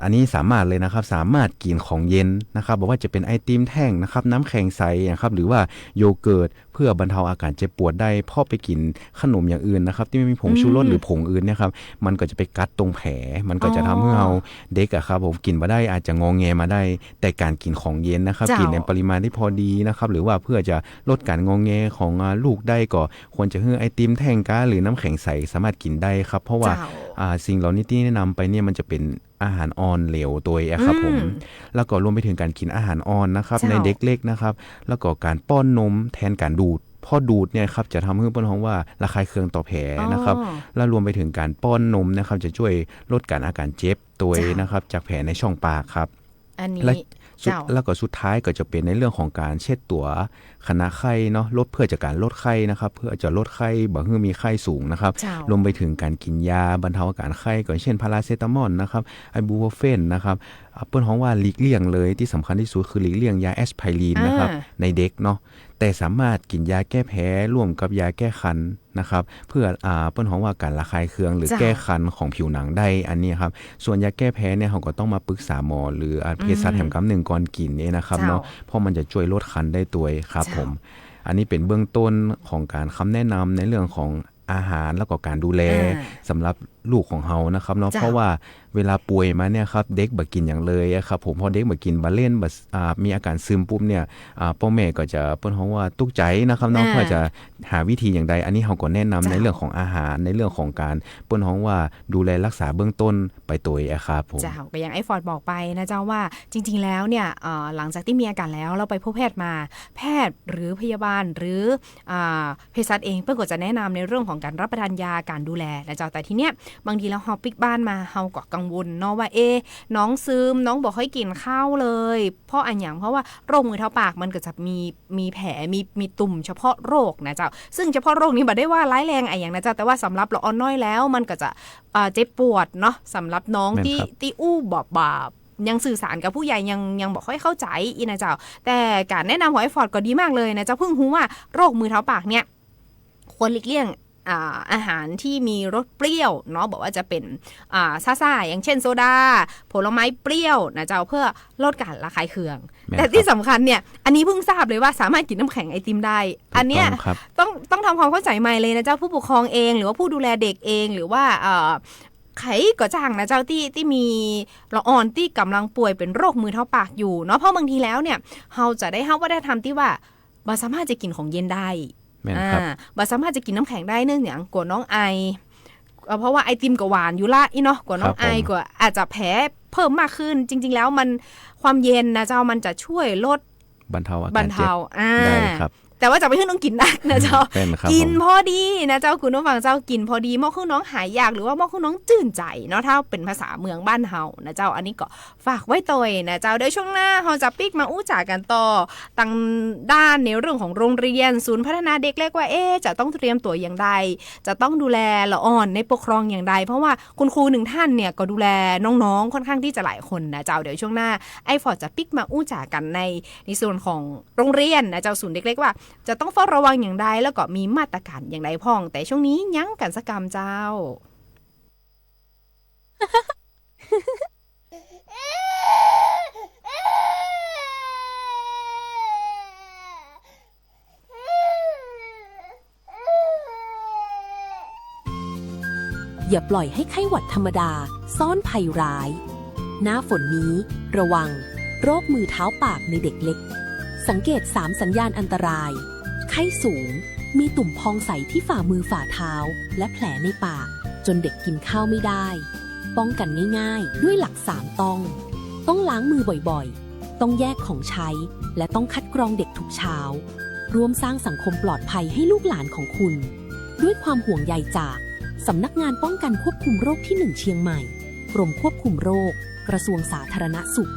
เลยนะครับสามารถกินของเย็นนะครับบอกว่าจะเป็นไอติมแท่งนะครับน้ำแข็งใสนะครับหรือว่าโยเกิร์ตเพื่อบรรเทาอาการเจ็บปวดได้พอไปกินขนมอย่างอื่นนะครับที่ไม่มีผงชูรสหรือผงอื่นเนี่ยครับมันก็จะไปกัดตรงแผลมันก็จะทำให้เราเด็กอะครับผมกินมาได้อาจจะงอแงมาได้แต่การกินของเย็นนะครับกินในปริมาณที่พอดีนะครับหรือว่าเพื่อจะลดการงอแงของลูกได้ก็ควรจะให้ไอติมแท่งกาหรือน้ำแข็งใสสามารถกินได้ครับเพราะว่าสิ่งเหล่านี้ที่แนะนำไปเนี่ยมันจะเป็นอาหารอ่อนเหลวตัวครับผมแล้วก็รวมไปถึงการกินอาหารอ่อนนะครับในเด็กเล็กนะครับแล้วก็การป้อนนมแทนการดูดพอดูดเนี่ยครับจะทำให้เปิ้นฮ้องว่าระคายเคืองต่อแผลนะครับแล้วรวมไปถึงการป้อนนมนะครับจะช่วยลดการอาการเจ็บตัวนะครับจากแผลในช่องปากครับอันนี้แล้วก็สุดท้ายก็จะเป็นในเรื่องของการเช็ดตัวคณะไข้เนาะเพื่อจากการลดไข้นะครับเพื่อจะลดไข้บ่ให้มีไข้สูงนะครับรวมไปถึงการกินยาบรรเทาอาการไข้ก็เช่นพาราเซตามอลนะครับไอบูโพรเฟนนะครับเปิ้นฮ้องว่าหลีกเลี่ยงเลยที่สำคัญที่สุดคือหลีกเลี่ยงยาแอสไพรินนะครับในเด็กเนาะแต่สามารถกินยาแก้แพ้ร่วมกับยาแก้คันนะครับเพื่อเปิ้นฮ้องว่าการระคายเคืองหรือแก้คันของผิวหนังได้อันนี้ครับส่วนยาแก้แพ้เนี่ยเขาก็ต้องมาปรึกษาหมอหรือเภสัชแห่งกำหนึ่งก่อนกินนี่นะครับเนาะเพราะมันจะช่วยลดคันได้ตัวครับผมอันนี้เป็นเบื้องต้นของการคำแนะนำในเรื่องของอาหารแล้วก็การดูแลสำหรับลูกของเฮานะครับเนาะเพราะว่าเวลาป่วยมาเนี่ยครับเด็กบ่กินอย่างเลยครับผมพอเด็กบ่กินบ่เล่นบ่มีอาการซึมปุ๊บเนี่ยพ่อแม่ก็จะเปิ้นฮ้องว่าตุกใจนะครับเนาะเพื่อจะหาวิธีอย่างใดอันนี้เฮาก็แนะนำในเรื่องของอาหารในเรื่องของการเปิ้นฮ้องว่าดูแลรักษาเบื้องต้นไปตัวครับผมเจ้าก็อย่างไอ้ฟอร์ดบอกไปนะเจ้าว่าจริงๆแล้วเนี่ยหลังจากที่มีอาการแล้วเราไปพบแพทย์มาแพทย์หรือพยาบาลหรือเภสัชเองเปิ้นก็จะแนะนำในเรื่องของการรับประทานยาการดูแลนะเจ้าแต่ทีเนี้ยบางทีแล้วเฮาปิกบ้านมาเฮาก็กังวลเนาะว่าน้องซึมน้องบอกให้กินข้าวเลยเพราะอันอย่างเพราะว่าโรคมือเท้าปากมันก็จะมีแผลมีตุ่มเฉพาะโรคนะเจ้าซึ่งเฉพาะโรคนี้บ่ได้ว่าร้ายแรงอะไรอย่างนะเจ้าแต่ว่าสำหรับละอ่อนน้อยแล้วมันก็จะเจ็บปวดเนาะสำหรับน้องที่อู้บาปยังสื่อสารกับผู้ใหญ่ยังบอกค่อยเข้าใจอีนะเจ้าแต่การแนะนำของไอ้ฟอร์ดก็ดีมากเลยนะเจ้าเพิ่งรู้ว่าโรคมือเท้าปากเนี่ยควรหลีกเลี่ยงอาหารที่มีรสเปรี้ยวเนาะบอกว่าจะเป็นซ่าๆอย่างเช่นโซดาผลไม้เปรี้ยวนะเจ้าเพื่อลดการระคายเคืองแต่ที่สำคัญเนี่ยอันนี้เพิ่งทราบเลยว่าสามารถกินน้ำแข็งไอติมได้อันเนี้ยต้องทำความเข้าใจใหม่เลยนะเจ้าผู้ปกครองเองหรือว่าผู้ดูแลเด็กเองหรือว่าใครก็จ้างนะเจ้าที่มีละอ่อนที่กำลังป่วยเป็นโรคมือเท้าปากอยู่เนาะเพราะบางทีแล้วเนี่ยเราจะได้วัฒนธรรมที่ว่าบ่สามารถจะกินของเย็นได้บ่สามารถจะกินน้ำแข็งได้เนื่องจากกลัวน้องไอเพราะว่าไอติมก็หวานอยู่ละอีเนาะกลัวน้องไอก็อาจจะแพ้เพิ่มมากขึ้นจริงๆแล้วมันความเย็นนะเจ้ามันจะช่วยลดบรรเทาอาการเจ็บได้ครับ แต่ว่าจะไม่ให้น้องกินนักนะเจ้า เป็นครับ กิน ผม พอดีนะเจ้าคุณผู้ฟังเจ้ากินพอดีหม้อคือน้องหายยากหรือว่าหม้อคือน้องจื่นใจเนาะถ้าเป็นภาษาเมืองบ้านเฮานะเจ้าอันนี้ก็ฝากไว้ตัวนะเจ้าเดี๋ยวช่วงหน้าเราจะปิกมาอู้จ่ากันต่อตั้งด้านในเรื่องของโรงเรียนศูนย์พัฒนาเด็กเล็กว่าจะต้องเตรียมตัวอย่างไรจะต้องดูแลละอ่อนในปกครองอย่างไรเพราะว่าคุณครูหนึ่งท่านเนี่ยก็ดูแลน้องๆค่อนข้างที่จะหลายคนนะเจ้าเดี๋ยวช่วงหน้าไอ้ฟอร์ดจะปิกมาอู้จ่ากันในส่วนของโรงเรียนนะเจ้าศูนย์เด็กเล็กว่าจะต้องเฝ้าระวังอย่างไรแล้วก็มีมาตรการอย่างไรพ่องแต่ช่วงนี้ยั้งกันสักกรรมเจ้า อย่าปล่อยให้ไข้หวัดธรรมดาซ่อนภัยร้าย หน้าฝนนี้ระวังโรคมือเท้าปากในเด็กเล็กสังเกต3สัญญาณอันตรายไข้สูงมีตุ่มพองใสที่ฝ่ามือฝ่าเท้าและแผลในปากจนเด็กกินข้าวไม่ได้ป้องกันง่ายๆด้วยหลัก3ต้องล้างมือบ่อยๆต้องแยกของใช้และต้องคัดกรองเด็กทุกเช้าร่วมสร้างสังคมปลอดภัยให้ลูกหลานของคุณด้วยความห่วงใยจากสำนักงานป้องกันควบคุมโรคที่1เชียงใหม่กรมควบคุมโรคกระทรวงสาธารณสุข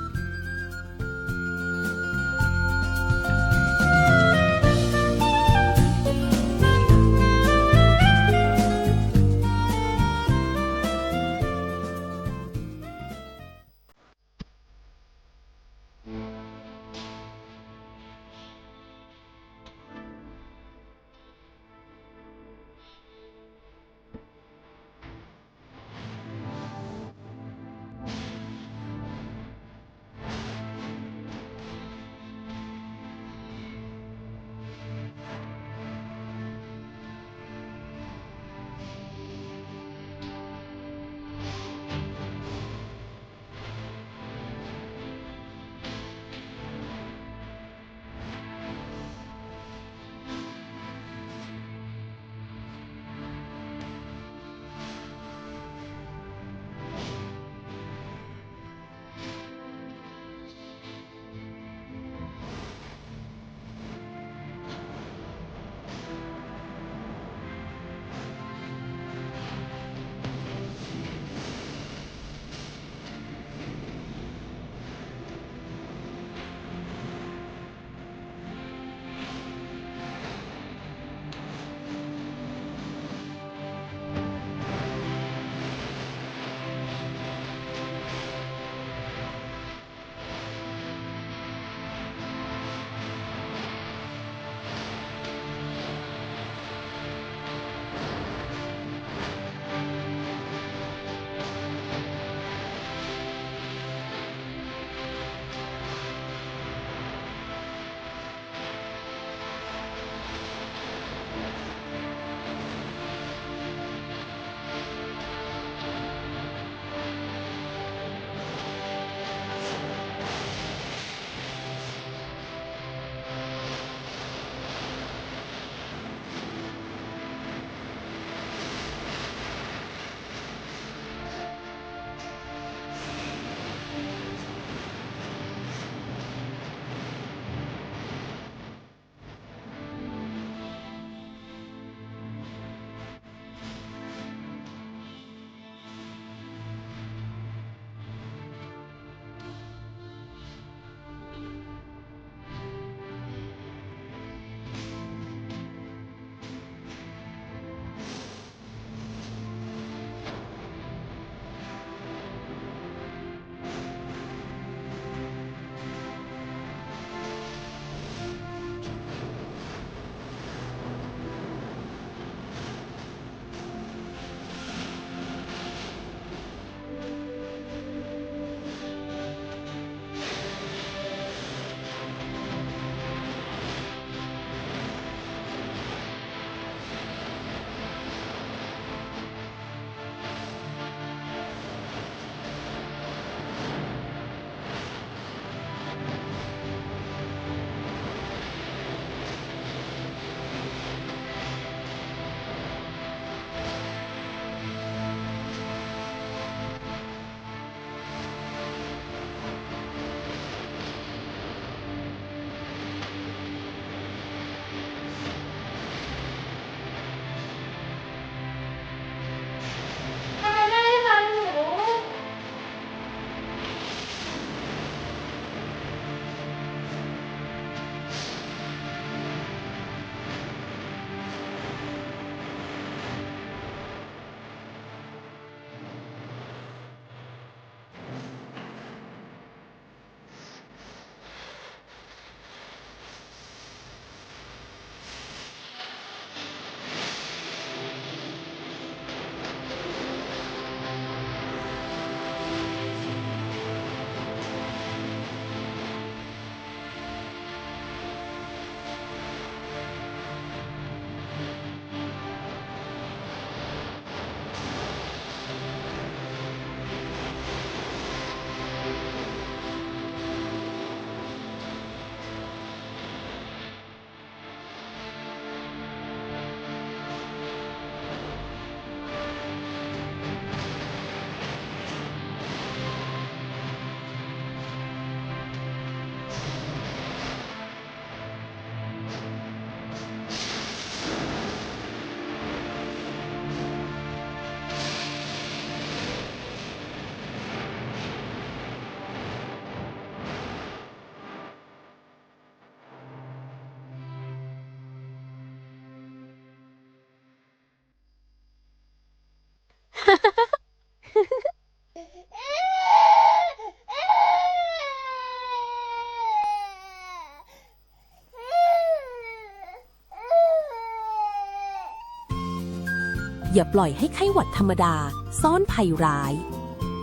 อย่าปล่อยให้ไข้หวัดธรรมดาซ่อนภัยร้าย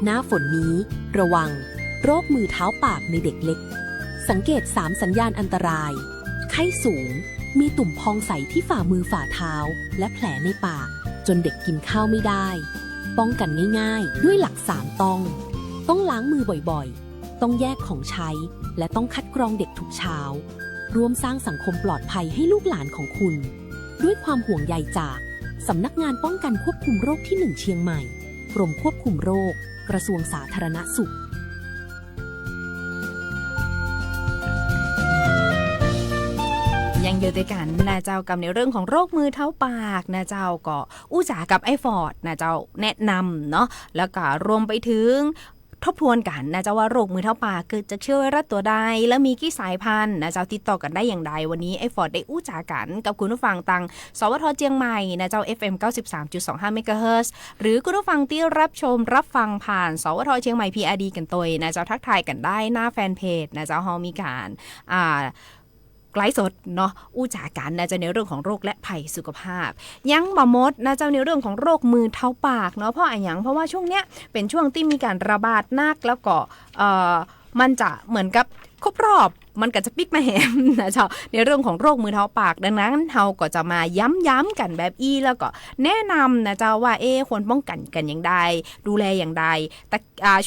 หน้าฝนนี้ระวังโรคมือเท้าปากในเด็กเล็กสังเกต3สัญญาณอันตรายไข้สูงมีตุ่มพองใสที่ฝ่ามือฝ่าเท้าและแผลในปากจนเด็กกินข้าวไม่ได้ป้องกันง่ายๆด้วยหลัก3ต้องล้างมือบ่อยๆต้องแยกของใช้และต้องคัดกรองเด็กทุกเช้าร่วมสร้างสังคมปลอดภัยให้ลูกหลานของคุณด้วยความห่วงใยจากสำนักงานป้องกันควบคุมโรคที่1เชียงใหม่กรมควบคุมโรคกระทรวงสาธารณสุขยังอยู่ด้วยกันนะเจ้ากับในเรื่องของโรคมือเท้าปากนะเจ้าก็อู้จ๋ากับไอ้ฟอร์ดนะเจ้าแนะนำเนาะแล้วก็รวมไปถึงทบทวนกันนะเจ้าว่าโรคมือเท้าปากเกิดจากเชื้อไวรัสตัวใดและมีกี่สายพันธุ์นะเจ้าติดต่อกันได้อย่างไรวันนี้ไอ้ฟอร์ดได้อู้จ๋ากันกับคุณผู้ฟังตังสวทเจียงใหม่นะเจ้า FM 93.25 เมกะเฮิรตซ์หรือคุณผู้ฟังที่รับชมรับฟังผ่านสวทเชียงใหม่ PRD กันตัวนะเจ้าทักทายกันได้หน้าแฟนเพจนะเจ้าเฮามีการไลฟ์สดเนาะอู้จ๋ากันนะเจ้าในเรื่องของโรคและภัยสุขภาพยังบ่หมดนะเจ้าในเรื่องของโรคมือเท้าปากเนาะเพราะอะไรอย่างเพราะว่าช่วงเนี้ยเป็นช่วงที่มีการระบาดหนักแล้วก็มันจะเหมือนกับครบรอบมันก็จะปิกมาแหมนะเจ้าในเรื่องของโรคมือเท้าปากดังนั้นเราก็จะมาย้ำกันแบบแล้วก็แนะนำนะเจ้าว่าควรป้องกันกันอย่างไรดูแลอย่างไรแต่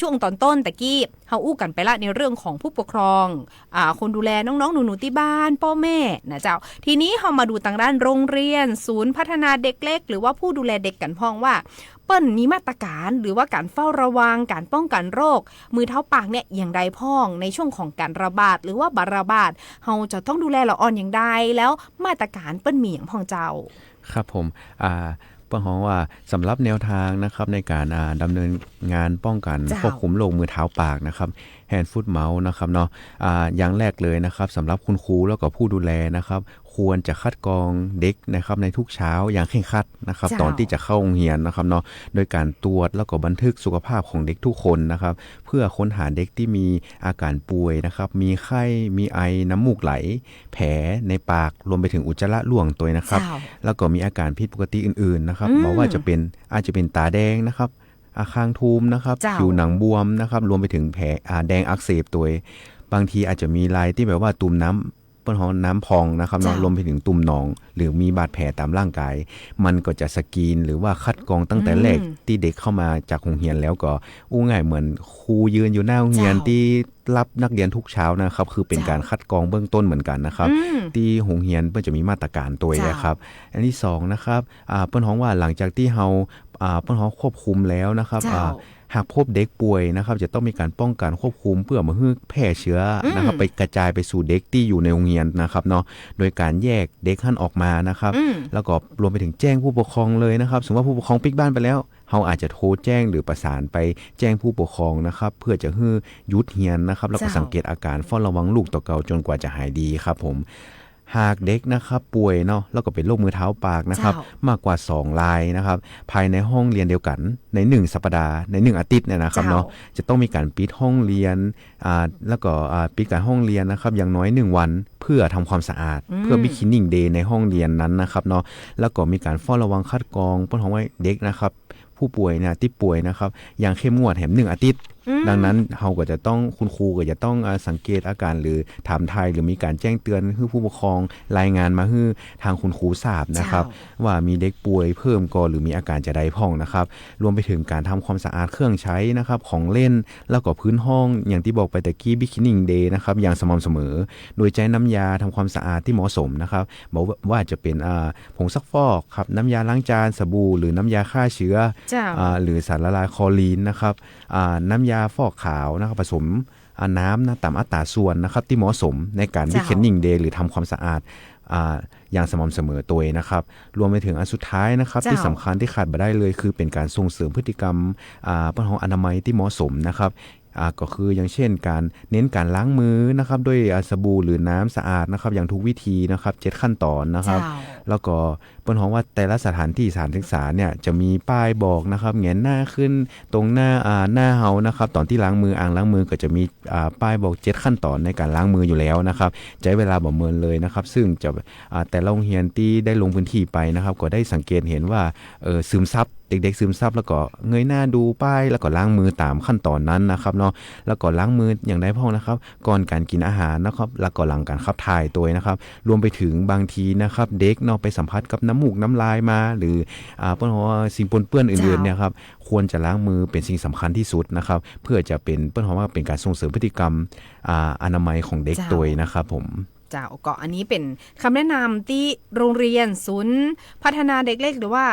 ช่วงตอนต้นตะกี้เราอู้กันไปละในเรื่องของผู้ปกครองคนดูแลน้องๆหนูๆที่บ้านพ่อแม่นะเจ้าทีนี้เรามาดูทางด้านโรงเรียนศูนย์พัฒนาเด็กเล็กหรือว่าผู้ดูแลเด็กกันพ้องว่าเปิ้นมีมาตรการหรือว่าการเฝ้าระวังการป้องกันโรคมือเท้าปากเนี่ยอย่างใดพ้องในช่วงของการระบาดหรือว่าบาระบาดเราจะต้องดูแลละอ่อนอย่างใดแล้วมาตรการเปิ้นมีอย่างพ้องเจ้าครับผมเปิ้นฮ้องว่าสำหรับแนวทางนะครับในการดำเนินงานป้องกันควบคุมโรคมือเท้าปากนะครับแฮนด์ฟุตเมาส์นะครับเนาะอย่างแรกเลยนะครับสำหรับคุณครูแล้วก็ผู้ดูแลนะครับควรจะคัดกรองเด็กนะครับในทุกเช้าอย่างเคร่งครัดนะครับตอนที่จะเข้าโรงเรียนนะครับเนาะโดยการตรวจแล้วก็บันทึกสุขภาพของเด็กทุกคนนะครับเพื่อค้นหาเด็กที่มีอาการป่วยนะครับมีไข้มีไอน้ำมูกไหลแผลในปากรวมไปถึงอุจจาระร่วงตัวนะครับแล้วก็มีอาการผิดปกติอื่นๆนะครับบอกว่าอาจจะเป็นตาแดงนะครับคางทูมนะครับผิวหนังบวมนะครับรวมไปถึงแผลแดงอักเสบตัวบางทีอาจจะมีลายที่แบบว่าตุ่มน้ำเปิ้นฮ้องน้ำพองนะครับเนาะรวมไปถึงตุ่มหนองหรือมีบาดแผลตามร่างกายมันก็จะสกรีนหรือว่าคัดกรองตั้งแต่แรกที่เด็กเข้ามาจากโรงเรียนแล้วก็ง่ายเหมือนครูยืนอยู่หน้าโรงเรียนที่รับนักเรียนทุกเช้านะครับคือเป็นการคัดกรองเบื้องต้นเหมือนกันนะครับที่โรงเรียนเปิ้นจะมีมาตรการตัวนะครับอันที่2นะครับเปิ้นฮ้องว่าหลังจากที่เฮาเปิ้นฮ้องควบคุมแล้วนะครับหากพบเด็กป่วยนะครับจะต้องมีการป้องกันควบคุมเพื่อมาให้แพร่เชื้อนะครับไปกระจายไปสู่เด็กที่อยู่ในโรงเรียนนะครับเนาะโดยการแยกเด็กหั่นออกมานะครับแล้วก็รวมไปถึงแจ้งผู้ปกครองเลยนะครับสมมติว่าผู้ปกครองปิกบ้านไปแล้วเราอาจจะโทรแจ้งหรือประสานไปแจ้งผู้ปกครองนะครับเพื่อจะให้หยุดเรียนนะครับแล้วก็สังเกตอาการเฝ้าระวังลูกต่อเก่าจนกว่าจะหายดีครับผมหากเด็กนะครับป่วยเนาะแล้วก็เป็นโรคมือเท้าปากนะครับมากกว่า2รายนะครับภายในห้องเรียนเดียวกันใน1สัปดาห์ใน1อาทิตย์เนี่ยนะครับเนาะจะต้องมีการปิดห้องเรียนแล้วก็ปิดการห้องเรียนนะครับอย่างน้อย1วันเพื่อทำความสะอาดเพื่อบิ๊กคลีนนิ่งเดย์ในห้องเรียนนั้นนะครับเนาะแล้วก็มีการเฝ้าระวังคัดกรองเปิ้นฮ้องไว้เด็กนะครับผู้ป่วยเนี่ยที่ป่วยนะครับอย่างเข้มงวดแถม1อาทิตย์ดังนั้นเราก็จะต้องคุณครูก็จะต้องสังเกตอาการหรือถามไทยหรือมีการแจ้งเตือนให้ผู้ปกครองรายงานมาให้ทางคุณครูทราบนะครับว่ามีเด็กป่วยเพิ่มก่อนหรือมีอาการจะได้พ่องนะครับรวมไปถึงการทำความสะอาดเครื่องใช้นะครับของเล่นแล้วก็พื้นห้องอย่างที่บอกไปตะกี้บิ๊กคลีนนิ่งเดย์นะครับอย่างสม่ำเสมอโดยใช้น้ำยาทำความสะอาดที่เหมาะสมนะครับบอกว่าจะเป็นผงซักฟอกครับน้ำยาล้างจานสบู่หรือน้ำยาฆ่าเชื้อหรือสารละลายคลอรีนนะครับน้ำยาฟอกขาวนะครับผสมน้ำนะตามอัตราส่วนนะครับที่เหมาะสมในการบิ๊กคลีนนิ่งเดย์หรือทำความสะอาดอย่างสม่ำเสมอตัวนะครับรวมไปถึงอันสุดท้ายนะครับที่สำคัญที่ขาดไม่ได้เลยคือเป็นการส่งเสริมพฤติกรรมปัญหาอนามัยที่เหมาะสมนะครับก็คืออย่างเช่นการเน้นการล้างมือนะครับด้วยสบู่หรือน้ำสะอาดนะครับอย่างทุกวิธีนะครับ7ขั้นตอนนะครับ แล้วก็เปิ้นฮ้องว่าแต่ละสถานที่สถานศึกษาเนี่ยจะมีป้ายบอกนะครับแงนหน้าขึ้นตรงหน้าเฮานะครับตอนที่ล้างมืออ่างล้างมือก็จะมีป้ายบอก7ขั้นตอนในการล้างมืออยู่แล้วนะครับใช้เวลาบ่เมินเลยนะครับซึ่งจะแต่ละโรงเรียนที่ได้ลงพื้นที่ไปนะครับก็ได้สังเกตเห็นว่าซึมซับเด็กๆซึมซับแล้วก็เงยหน้าดูป้ายแล้วก็ล้างมือตามขั้นตอนนั้นนะครับเนาะแล้วก็ล้างมืออย่างใดพ้องนะครับก่อนการกินอาหารนะครับแล้วก็หลังการขับถ่ายตัวนะครับรวมไปถึงบางทีนะครับเด็กเนาะไปสัมผัสกับน้ำมูกน้ำลายมาหรือเปิ้นว่าสิ่งปนเปื้อนอื่นๆเนี่ยครับควรจะล้างมือเป็นสิ่งสำคัญที่สุดนะครับเพื่อจะเป็นเปิ้นว่าเป็นการส่งเสริมพฤติกรรมอนามัยของเด็กตัวนะครับผมเจ้าก็อันนี้เป็นคำแนะนำที่โรงเรียนศูนย์พัฒนาเด็กเล็กหรือว่า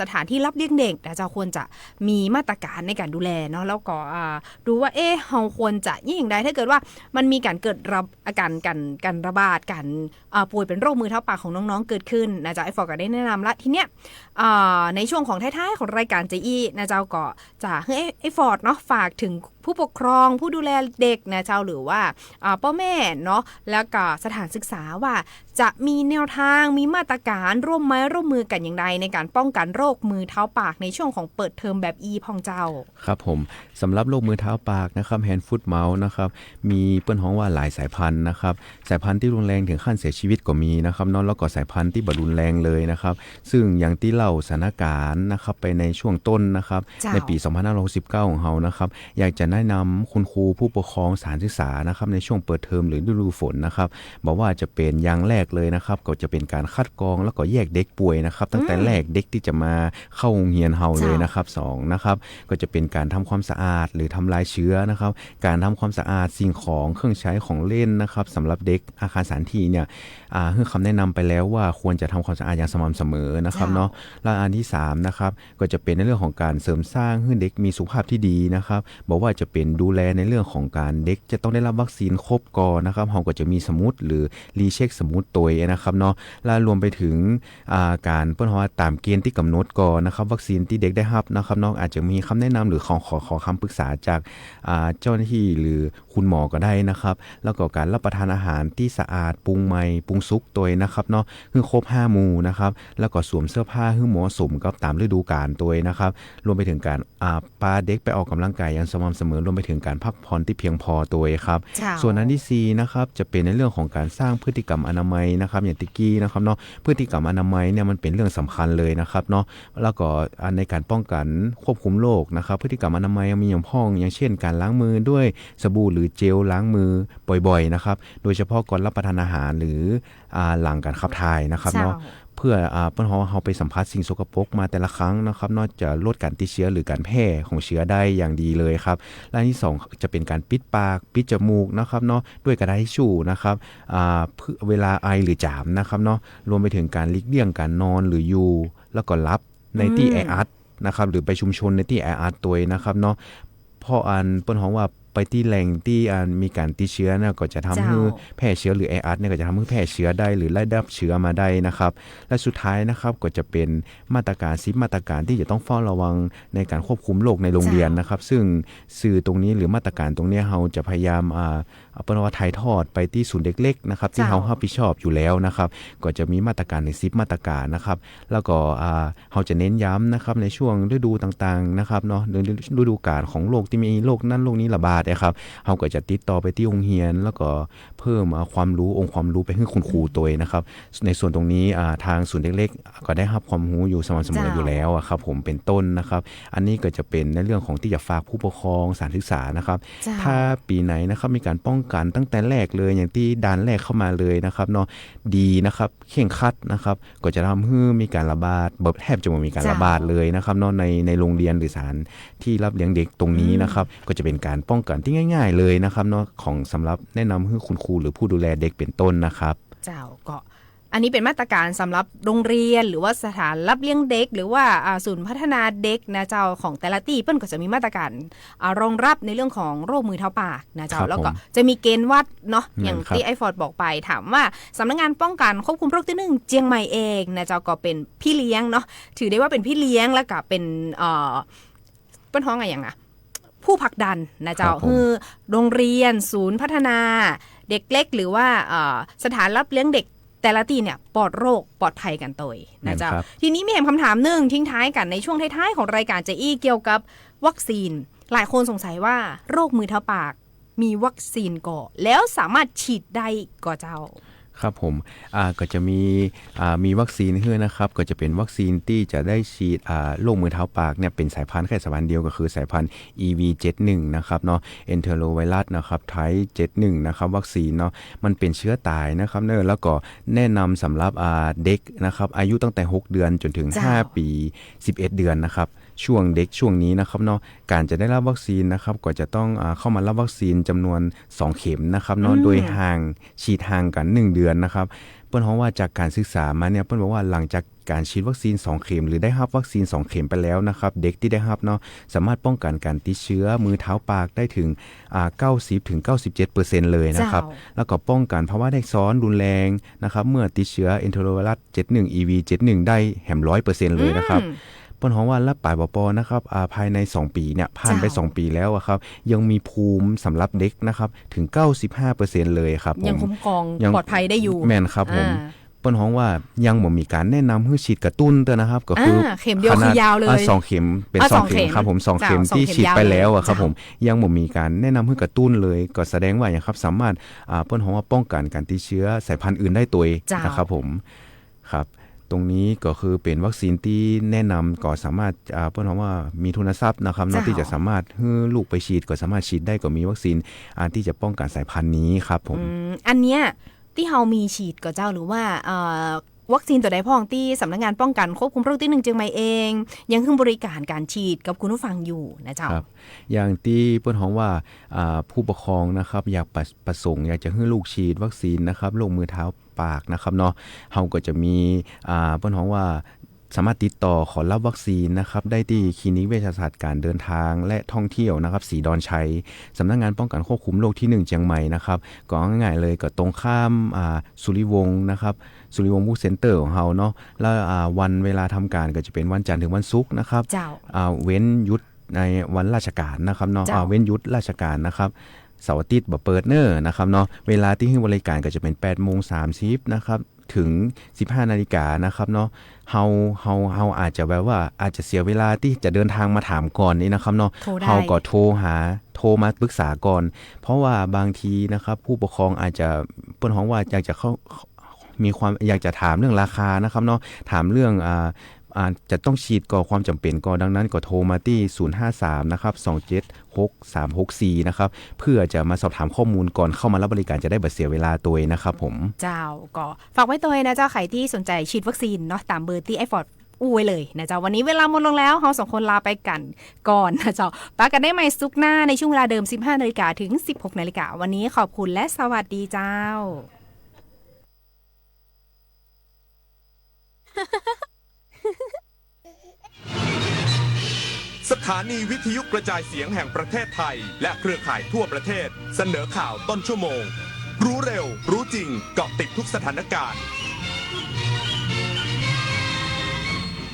สถานที่รับเลี้ยงเด็กนะเจ้าควรจะมีมาตรการในการดูแลเนาะแล้วก็ดูว่าเฮาควรจะยิ่งใดถ้าเกิดว่ามันมีการเกิดอาการระบาดการป่วยเป็นโรคมือเท้าปากของน้องๆเกิดขึ้นนะเจ้าไอฟอร์ก็ได้แนะนำละทีเนี้ยในช่วงของท้ายๆของรายการJEนะเจ้าก็จะให้ไอฟอร์เนาะฝากถึงผู้ปกครองผู้ดูแลเด็กนะเจ้าหรือว่าพ่อแม่เนาะแล้วก็สถานศึกษาว่าจะมีแนวทางมีมาตรการร่วมไม้ร่วมมือกันอย่างไรในการป้องกันโรคมือเท้าปากในช่วงของเปิดเทอมแบบพองเจ้าครับผมสำหรับโรคมือเท้าปากนะครับแฮนด์ฟุตเมาส์นะครับมีเปิ้นฮ้องว่าหลายสายพันธุ์นะครับสายพันธุ์ที่รุนแรงถึงขั้นเสียชีวิตก็มีนะครับเนาะแล้วก็สายพันธุ์ที่บ่รุนแรงเลยนะครับซึ่งอย่างที่เล่าสถานการณ์นะครับไปในช่วงต้นนะครับในปี2569ของเฮานะครับอยากจะแนะนำคุณครูผู้ปกครองสถานศึกษานะครับในช่วงเปิดเทอมหรือฤดูฝนนะครับบอกว่าจะเป็นอย่างแรกเลยนะครับก็จะเป็นการคัดกรองแล้วก็แยกเด็กป่วยนะครับตั้งแต่แรกเด็กที่จะมาเข้าโรงเรียนเฮาเลยนะครับ2นะครับก็จะเป็นการทำความสะอาดหรือทำลายเชื้อนะครับการทำความสะอาดสิ่งของเครื่องใช้ของเล่นนะครับสำหรับเด็กอาคารสถานที่เนี่ยคือคำแนะนำไปแล้วว่าควรจะทำความสะอาดอย่างสม่ำเสมอนะครับเนาะและอันที่3นะครับก็จะเป็นในเรื่องของการเสริมสร้างให้เด็กมีสุขภาพที่ดีนะครับบอกว่าจะเป็นดูแลในเรื่องของการเด็กจะต้องได้รับวัคซีนครบก่อนนะครับเราก็จะมีสมุดหรือรีเช็คสมุดตัวนะครับเนาะและรวมไปถึงการเปิ้นว่าตามเกณฑ์ที่กำหนดก่อนนะครับวัคซีนที่เด็กได้รับนะครับเนาะอาจจะมีคำแนะนำหรือขอคำปรึกษาจากเจ้าหน้าที่หรือคุณหมอก็ได้นะครับแล้วก็การรับประทานอาหารที่สะอาดปรุงใหม่ปรุงสุกตัวนะครับเนาะคือครบ5หมู่นะครับแล้วก็สวมเสื้อผ้าให้เหมาะสมกับตามฤดูกาลตัวนะครับรวมไปถึงการพาเด็กไปออกกำลังกายอย่างสม่ำเสมอรวมไปถึงการพักผ่อนที่เพียงพอตัวครับส่วนอันที่4นะครับจะเป็นในเรื่องของการสร้างพฤติกรรมอนามัยนะครับอย่างติกี้นะครับเนาะพฤติกรรมอนามัยเนี่ยมันเป็นเรื่องสำคัญเลยนะครับเนาะแล้วก็ในการป้องกันควบคุมโรคนะครับพฤติกรรมอนามัยมีอย่างพ้องอย่างเช่นการล้างมือด้วยสบู่หรือเจลล้างมือบ่อยๆนะครับโดยเฉพาะก่อนรับประทานอาหารหรือหลังการขับถ่ายนะครับเนาะเพื่อเปิ้นเราไปสัมผัสสิ่งสกปรกมาแต่ละครั้งนะครับนอกจากลดการติดเชื้อหรือการแพร่ของเชื้อได้อย่างดีเลยครับและที่2จะเป็นการปิดปากปิดจมูกนะครับเนาะด้วยกระดาษทิชชู่นะครับเวลาไอหรือจามนะครับเนาะรวมไปถึงการหลีกเลี่ยงการนอนหรืออยู่แล้วก็รับในที่แออัดนะครับหรือไปชุมชนในที่แออัดตัวนะครับเนาะเพราะเปิ้นฮ้องว่าไปที่แหล่งที่มีการติดเชื้อนะก็จะทำให้แพร่เชื้อหรือแออัดเนี่ยก็จะทำให้แพร่เชื้อได้หรือไล่ดับเชื้อมาได้นะครับและสุดท้ายนะครับก็จะเป็นมาตรการ10มาตรการที่จะต้องเฝ้าระวังในการควบคุมโรคในโรงเรียนนะครับซึ่งสื่อตรงนี้หรือมาตรการตรงนี้เราจะพยายามเป็นว่าถ่ายทอดไปที่ศูนย์เด็กเล็กนะครับที่เรารับผิดชอบอยู่แล้วนะครับก็จะมีมาตรการใน10มาตรการนะครับแล้วก็เราจะเน้นย้ำนะครับในช่วงฤดูต่างๆนะครับเนาะฤดูกาลของโรคที่มีโรคนั้นโรคนี้ระบาดนะครับเราก็จะติดต่อไปที่โรงเรียนแล้วก็เพิ่มความรู้องค์ความรู้ไปให้คุณครูตัวนะครับในส่วนตรงนี้ทางศูนย์เล็กๆก็ได้รับความรู้อยู่สม่ำเสมออยู่แล้วครับผมเป็นต้นนะครับอันนี้ก็จะเป็นในเรื่องของที่จะฝากผู้ปกครองสถานศึกษานะครับถ้าปีไหนนะครับมีการป้องกันตั้งแต่แรกเลยอย่างที่ด่านแรกเข้ามาเลยนะครับเนาะดีนะครับเข่งคัดนะครับก็จะทำให้มีการระบาดแทบจะไม่มีการระบาดเลยนะครับเนาะในโรงเรียนหรือสถานที่รับเลี้ยงเด็กตรงนี้นะครับก็จะเป็นการป้องกันที่ง่ายๆเลยนะครับเนาะของสำหรับแนะนำให้คุณครูหรือผู้ดูแลเด็กเป็นต้นนะครับเจ้าก็อันนี้เป็นมาตรการสำหรับโรงเรียนหรือว่าสถานรับเลี้ยงเด็กหรือว่าศูนย์พัฒนาเด็กนะเจ้าของแต่ละที่เปิ้นก็จะมีมาตรการรองรับในเรื่องของโรคมือเท้าปากนะเจ้าแล้วก็จะมีเกณฑ์วัดเนาะอย่างที่ไอฟอร์ดบอกไปถามว่าสำนักงานป้องกันควบคุมโรคที่1เจียงใหม่เองนะเจ้าก็เป็นพี่เลี้ยงเนาะถือได้ว่าเป็นพี่เลี้ยงแล้วก็เป็นเปิ้นฮ้องอะไรอย่างผู้ผลักดันนะเจ้าคือโรงเรียนศูนย์พัฒนาเด็กเล็กหรือว่าสถานรับเลี้ยงเด็ก แต่ละตีเนี่ยปลอดโรคปลอดภัยกันตัวนะจ๊ะ ครับ ทีนี้มีคำถามหนึ่งทิ้งท้ายกันในช่วงท้ายๆของรายการเจอี้เกี่ยวกับวัคซีนหลายคนสงสัยว่าโรคมือเท้าปากมีวัคซีนก่อแล้วสามารถฉีดได้ก่อเจ้า ครับผมก็จะมีวัคซีนให้นะครับก็จะเป็นวัคซีนที่จะได้ฉีดโรคมือเท้าปากเนี่ยเป็นสายพันธุ์แค่สายพันธุ์เดียวก็คือสายพันธุ์ EV71 นะครับเนาะ Enterovirus นะครับ Type 71นะครับวัคซีนเนาะมันเป็นเชื้อตายนะครับเนอะแล้วก็แนะนำสำหรับเด็กนะครับอายุตั้งแต่6เดือนจนถึง5ปี11เดือนนะครับช่วงเด็กช่วงนี้นะครับเนาะการจะได้รับวัคซีนนะครับก็จะต้องเข้ามารับวัคซีนจำนวน2เข็มนะครับเนาะโดยฉีดห่างกัน1เดือนนะครับเปิ้นเพราะว่าจากการศึกษามาเนี่ยเปิ้นบอกว่าหลังจากการฉีดวัคซีน2เข็มหรือได้รับวัคซีน2เข็มไปแล้วนะครับเด็กที่ได้รับเนาะสามารถป้องกันการติดเชื้อมือเท้าปากได้ถึง90-97% เลยนะครับแล้วก็ป้องกันภาวะแทรกซ้อนรุนแรงนะครับเมื่อติดเชื้อ Enterovirus 71 EV71 ได้แหม 100% เลยนะครับเปิ้นว่ารับปลายปอนะครับภายใน2ปีเนี่ยผ่านไป2ปีแล้วครับยังมีภูมิสำหรับเด็กนะครับถึง 95% เลยครับยังคุ้มครองปลอดภัยได้อยู่แม่นครับผมเปิ้นว่ายังบ่มีการแนะนำให้ฉีดกระตุ้นเด้อนะครับก็คือเข็มเดียวคือยาวเลย2เข็มเป็น2เข็มครับผม2เข็มที่ฉีดไปแล้วครับผมยังบ่มีการแนะนำให้กระตุ้นเลยก็แสดงว่าอย่างครับสามารถเปิ้นว่าป้องกันการติดเชื้อสายพันธุ์อื่นได้ตัวนะครับผมครับตรงนี้ก็คือเป็นวัคซีนที่แนะนำก็สามารถเปิ้นว่ามีทุนทรัพย์นะครับที่จะสามารถให้ลูกไปฉีดก็สามารถฉีดได้ก็มีวัคซีนที่จะป้องกันสายพันธุ์นี้ครับผมอันเนี้ยที่เฮามีฉีดก็เจ้าหรือว่าวัคซีนตัวใดพ้องที่สำนักงานป้องกันควบคุมโรคที่1เชียงใหม่เองยังคือบริการการฉีดกับคุณผู้ฟังอยู่นะเจ้าครับอย่างที่เปิ้นฮ้องว่าผู้ปกครองนะครับอยากประสงค์อยากจะให้ลูกฉีดวัคซีนนะครับโรคมือเท้าปากนะครับเนาะเฮาก็จะมีเปิ้นฮ้องว่าสามารถติดต่อขอรับวัคซีนนะครับได้ที่คลินิกเวชศาสตร์การเดินทางและท่องเที่ยวนะครับศรีดอนชัยสำนักงานป้องกันควบคุมโรคที่1เชียงใหม่นะครับก็ง่ายๆเลยก็ตรงข้ามสุริวงศ์นะครับสุริวงศ์บูธเซ็นเตอร์ของเฮาเนาะแล้ววันเวลาทำการก็จะเป็นวันจันทร์ถึงวันศุกร์นะครับเว้นหยุดในวันราชการนะครับเนาะเว้นหยุดราชการนะครับเสาร์อาทิตย์บ่เปิดเนอนะครับเนาะเวลาที่ให้บริการก็จะเป็น 8:30 นะครับถึง 15 นาฬิกานะครับเนาะเฮาอาจจะแบบว่าอาจจะเสียเวลาที่จะเดินทางมาถามก่อนนี่นะครับเนาะเฮาก็โทรมาปรึกษาก่อนเพราะว่าบางทีนะครับผู้ปกครองอาจจะเปิ้นฮ้องว่าอยากจะมีความอยากจะถามเรื่องราคานะครับเนาะถามเรื่องจะต้องฉีดก่อความจำเป็นก่อดังนั้นก็โทรมาที่053นะครับ276 364นะครับเพื่อจะมาสอบถามข้อมูลก่อนเข้ามารับบริการจะได้บ่เสียเวลาตัวนะครับผมเจ้าก็ฝากไว้ตัวนะเจ้าใครที่สนใจฉีดวัคซีนเนาะตามเบอร์ที่ไอฟอร์ดไว้เลยนะเจ้าวันนี้เวลาหมดลงแล้วเรา2คนลาไปกันก่อนนะเจ้าปะกันได้ใหม่ศุกร์หน้าในช่วงเวลาเดิม 15 นาฬิกาถึง 16 นาฬิกาวันนี้ขอบคุณและสวัสดีเจ้าสถานีวิทยุกระจายเสียงแห่งประเทศไทยและเครือข่ายทั่วประเทศเสนอข่าวต้นชั่วโมงรู้เร็วรู้จริงเกาะติดทุกสถานการณ์